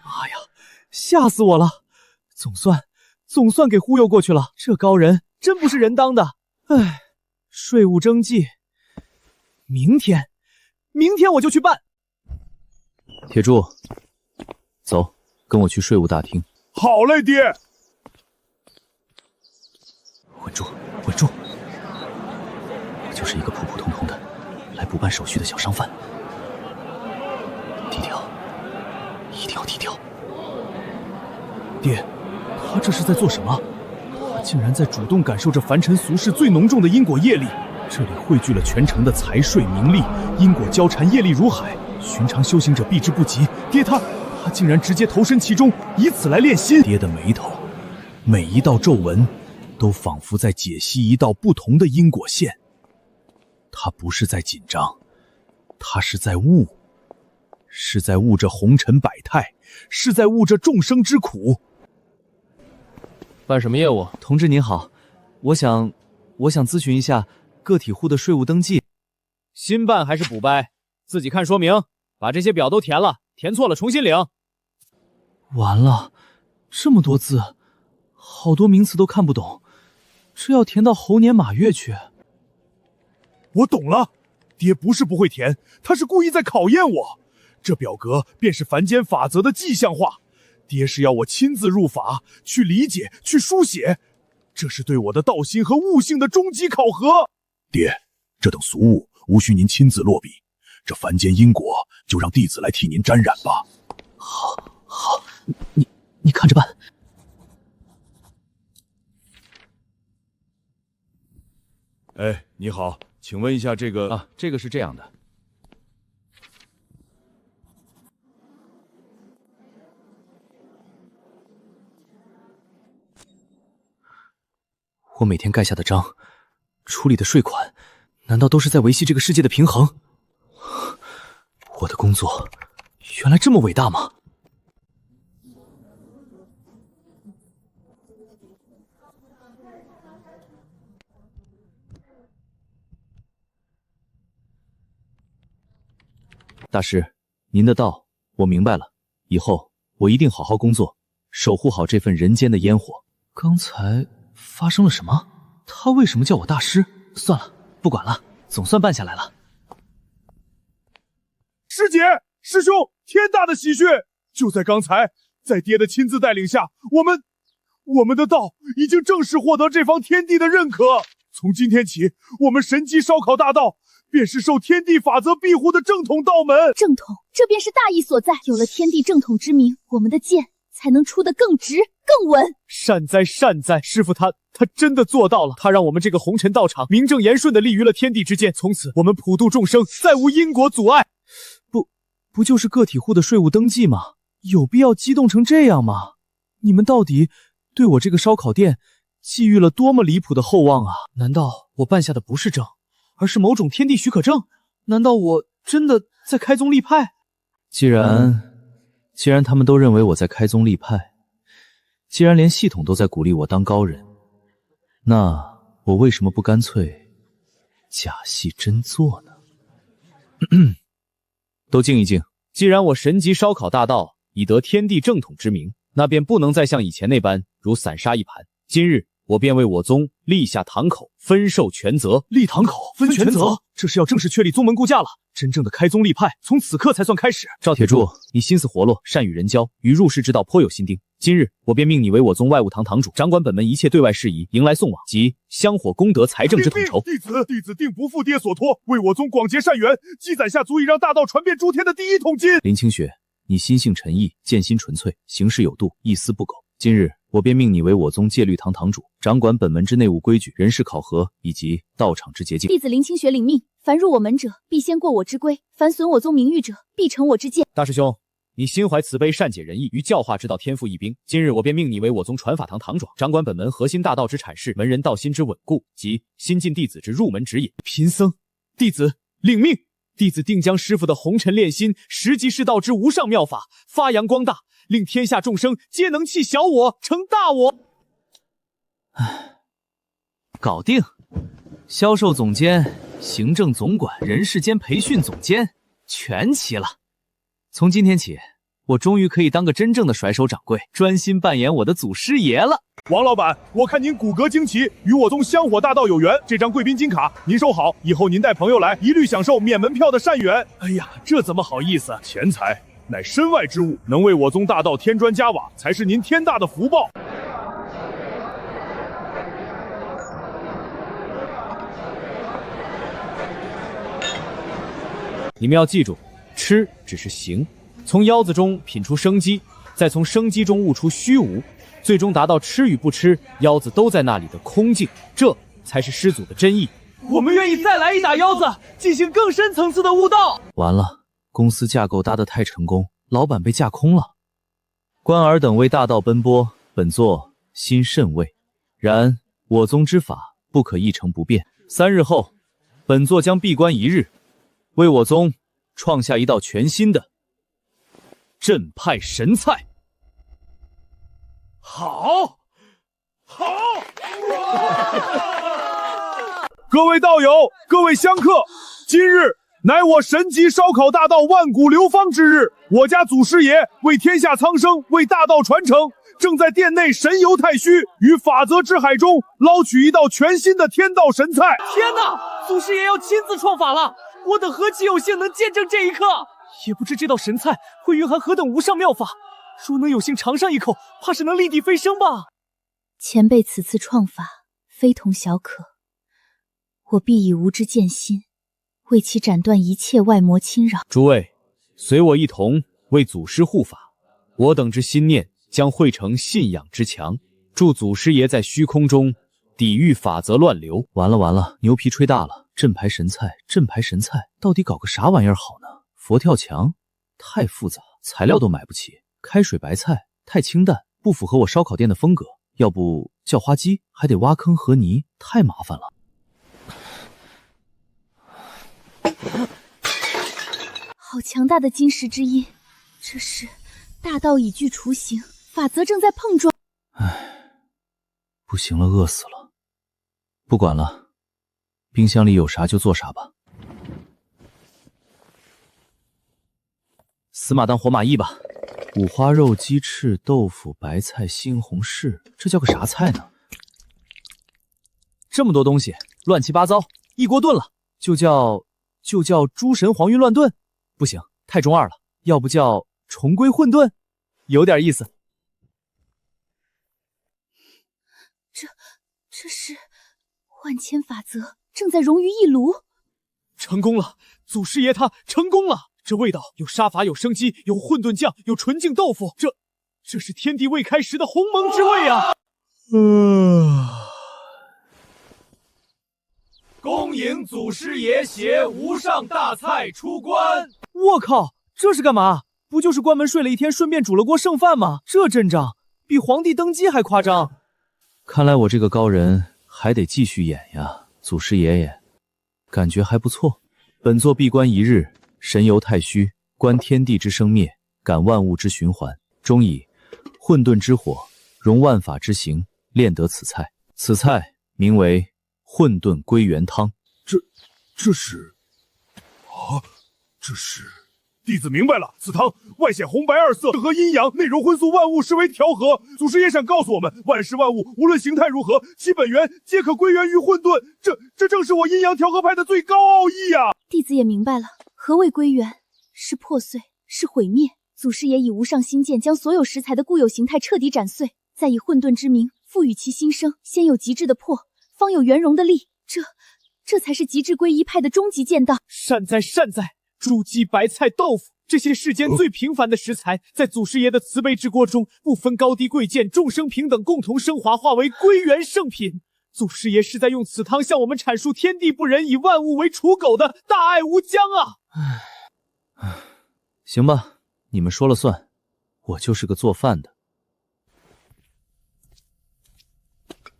Speaker 2: 妈呀，吓死我了！总算给忽悠过去了。这高人真不是人当的。唉，税务征记，明天我就去办。
Speaker 1: 铁柱，走，跟我去税务大厅。
Speaker 17: 好嘞，爹。
Speaker 1: 稳住！我就是一个普普通通的来补办手续的小商贩，低调，一定要低调。
Speaker 17: 爹，他这是在做什么？他竟然在主动感受着凡尘俗世最浓重的因果业力。这里汇聚了全城的财税名利，因果交缠，业力如海，寻常修行者避之不及。爹他竟然直接投身其中，以此来练心。爹的眉头，每一道皱纹都仿佛在解析一道不同的因果线。他不是在紧张，他是在悟，是在悟着红尘百态，是在悟着众生之苦。
Speaker 2: 办什么业务？
Speaker 1: 同志您好，我想咨询一下个体户的税务登记。
Speaker 2: 新办还是补办？自己看说明，把这些表都填了，填错了重新领。
Speaker 1: 完了，这么多字，好多名词都看不懂，这要填到猴年马月去。
Speaker 17: 我懂了，爹不是不会填，他是故意在考验我。这表格便是凡间法则的迹象化，爹是要我亲自入法，去理解，去书写，这是对我的道心和悟性的终极考核。爹，这等俗物无需您亲自落笔，这凡间因果就让弟子来替您沾染吧。
Speaker 1: 好，你看着办。
Speaker 14: 哎，你好，请问一下这个
Speaker 2: 啊，这个是这样的。
Speaker 1: 我每天盖下的章，处理的税款，难道都是在维系这个世界的平衡？我的工作
Speaker 2: 原来这么伟大吗？
Speaker 1: 大师，您的道我明白了，以后我一定好好工作，守护好这份人间的烟火。刚才发生了什么？他为什么叫我大师？算了，不管了，总算办下来了。
Speaker 17: 师姐，师兄，天大的喜讯！就在刚才，在爹的亲自带领下，我们的道已经正式获得这方天地的认可。从今天起，我们神级烧烤大道便是受天地法则庇护的正统道门。
Speaker 11: 正统，这便是大义所在。有了天地正统之名，我们的剑才能出得更直、更稳。
Speaker 2: 善哉善哉，师傅他真的做到了。他让我们这个红尘道场名正言顺地立于了天地之间，从此我们普度众生，再无因果阻碍。不就是个体户的税务登记吗？有必要激动成这样吗？你们到底对我这个烧烤店寄予了多么离谱的厚望啊？难道我办下的不是证，而是某种天地许可证？难道我真的在开宗立派？
Speaker 1: 既然他们都认为我在开宗立派，既然连系统都在鼓励我当高人，那我为什么不干脆假戏真做呢？
Speaker 2: 都静一静，既然我神级烧烤大道已得天地正统之名，那便不能再像以前那般如散沙一盘。今日我便为我宗立下堂口，分授权责。立堂口，分权责，这是要正式确立宗门固架了。真正的开宗立派，从此刻才算开始。赵铁柱，你心思活络，善与人交，于入世之道颇有心丁。今日我便命你为我宗外务堂堂主，掌管本门一切对外事宜，迎来送往及香火功德财政之统筹。
Speaker 17: 弟子定不负爹所托，为我宗广结善缘，积攒下足以让大道传遍诸天的第一桶金。
Speaker 1: 林清雪，你心性诚意，剑心纯粹，行事有度，一丝不苟。今日我便命你为我宗戒律堂堂主，掌管本门之内务规矩、人事考核以及道场之洁净。
Speaker 11: 弟子林清雪领命，凡入我门者，必先过我之规；凡损我宗名誉者，必承我之剑。
Speaker 2: 大师兄，你心怀慈悲，善解人意，于教化之道天赋异禀。今日我便命你为我宗传法堂堂主，掌管本门核心大道之阐释、门人道心之稳固及新进弟子之入门指引。贫僧弟子领命。弟子定将师傅的红尘炼心、十级是道之无上妙法发扬光大，令天下众生皆能弃小我成大我。
Speaker 1: 搞定！销售总监、行政总管、人事兼培训总监全齐了。从今天起，我终于可以当个真正的甩手掌柜，专心扮演我的祖师爷了。
Speaker 17: 王老板，我看您骨骼惊奇，与我宗香火大道有缘，这张贵宾金卡您收好，以后您带朋友来，一律享受免门票的善缘。哎呀，这怎么好意思？钱财乃身外之物，能为我宗大道添砖加瓦，才是您天大的福报。
Speaker 2: 你们要记住，吃只是形，从腰子中品出生机，再从生机中悟出虚无，最终达到吃与不吃，腰子都在那里的空境，这才是师祖的真意。我们愿意再来一打腰子，进行更深层次的悟道。
Speaker 1: 完了，公司架构搭得太成功，老板被架空了。关尔等为大道奔波，本座心甚慰。然我宗之法不可一成不变，3日后，本座将闭关1日，为我宗创下一道全新的正派神菜。
Speaker 17: 好，各位道友，各位香客，今日乃我神级烧烤大道万古流芳之日，我家祖师爷为天下苍生，为大道传承，正在殿内神游太虚，于法则之海中捞取一道全新的天道神菜。
Speaker 2: 天哪，祖师爷要亲自创法了，我等何其有幸能见证这一刻！也不知这道神菜会蕴含何等无上妙法，若能有幸尝上一口，怕是能立地飞升吧。
Speaker 11: 前辈此次创法非同小可，我必以无之剑心，为其斩断一切外魔侵扰。
Speaker 2: 诸位，随我一同为祖师护法，我等之心念将汇成信仰之墙，助祖师爷在虚空中抵御法则乱流。
Speaker 1: 完了，牛皮吹大了！镇牌神菜，到底搞个啥玩意儿好呢？佛跳墙太复杂，材料都买不起；开水白菜太清淡，不符合我烧烤店的风格。要不叫花鸡，还得挖坑和泥，太麻烦了。
Speaker 11: 好强大的金石之音，这是大道已具雏形，法则正在碰撞。
Speaker 1: 唉，不行了，饿死了。不管了，冰箱里有啥就做啥吧。死马当活马医吧。五花肉、鸡翅、豆腐、白菜、西红柿，这叫个啥菜呢？这么多东西，乱七八糟，一锅炖了，就叫诸神黄云乱炖。不行，太中二了，要不叫重归混沌，有点意思。
Speaker 11: 这是万千法则正在融于一炉。
Speaker 2: 成功了，祖师爷他成功了。这味道有杀伐，有生机，有混沌酱，有纯净豆腐，这是天地未开时的鸿蒙之味啊！
Speaker 17: 恭迎祖师爷携无上大菜出关！
Speaker 2: 我靠，这是干嘛？不就是关门睡了一天，顺便煮了锅剩饭吗？这阵仗比皇帝登基还夸张。
Speaker 1: 看来我这个高人还得继续演呀，祖师爷爷，感觉还不错。本座闭关一日，神游太虚，观天地之生灭，感万物之循环，终以混沌之火融万法之形，炼得此菜。此菜名为混沌归元汤。
Speaker 17: 这是弟子明白了，此汤外显红白二色，和阴阳，内容荤素万物，实为调和。祖师爷想告诉我们，万事万物无论形态如何，其本源皆可归元于混沌。这正是我阴阳调和派的最高奥义啊！
Speaker 11: 弟子也明白了，何谓归元？是破碎，是毁灭。祖师爷以无上心剑，将所有食材的固有形态彻底斩碎，再以混沌之名赋予其新生。先有极致的破，方有圆融的立。这才是极致归一派的终极剑道。
Speaker 2: 善哉善哉！猪鸡白菜豆腐，这些世间最平凡的食材，在祖师爷的慈悲之锅中，不分高低贵贱，众生平等，共同升华，化为归元圣品。祖师爷是在用此汤向我们阐述天地不仁，以万物为刍狗的大爱无疆啊！
Speaker 1: 行吧，你们说了算，我就是个做饭的。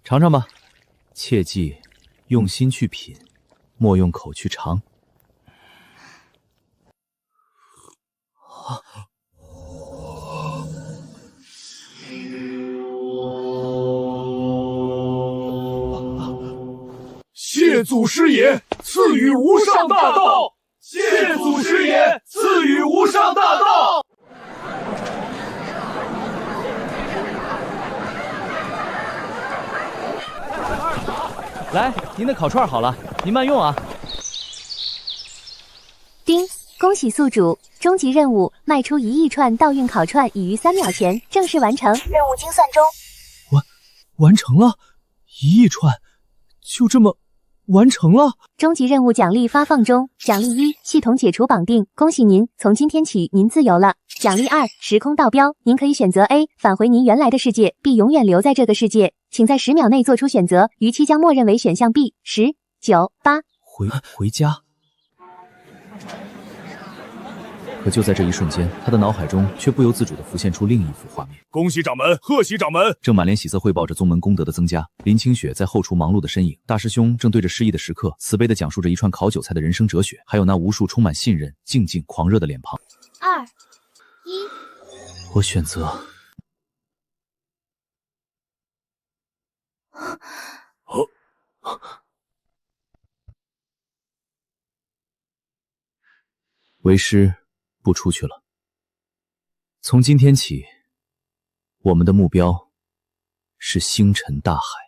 Speaker 1: 尝尝吧，切记用心去品，莫用口去尝。
Speaker 17: 谢祖师爷赐予无上大道！谢祖师爷赐予无上大道！
Speaker 2: 来，您的烤串好了，您慢用啊。
Speaker 8: 丁，恭喜宿主，终极任务卖出1亿串倒运烤串已于3秒前正式完成，任务精算中。
Speaker 2: 完成了，1亿串，就这么完成了。
Speaker 8: 终极任务奖励发放中，奖励1，系统解除绑定，恭喜您，从今天起您自由了。奖励2，时空倒标，您可以选择 A 返回您原来的世界 ，B 永远留在这个世界，请在10秒内做出选择，逾期将默认为选项 B。10、9、8，
Speaker 1: 回家。可就在这一瞬间，他的脑海中却不由自主地浮现出另一幅画面。
Speaker 17: 恭喜掌门，贺喜掌门！
Speaker 1: 正满脸喜色汇报着宗门功德的增加，林清雪在后厨忙碌的身影，大师兄正对着失意的食客慈悲地讲述着一串烤韭菜的人生哲学，还有那无数充满信任、静静、狂热的脸庞。
Speaker 11: 2、1，
Speaker 1: 我选择。为师不出去了。从今天起，我们的目标是星辰大海。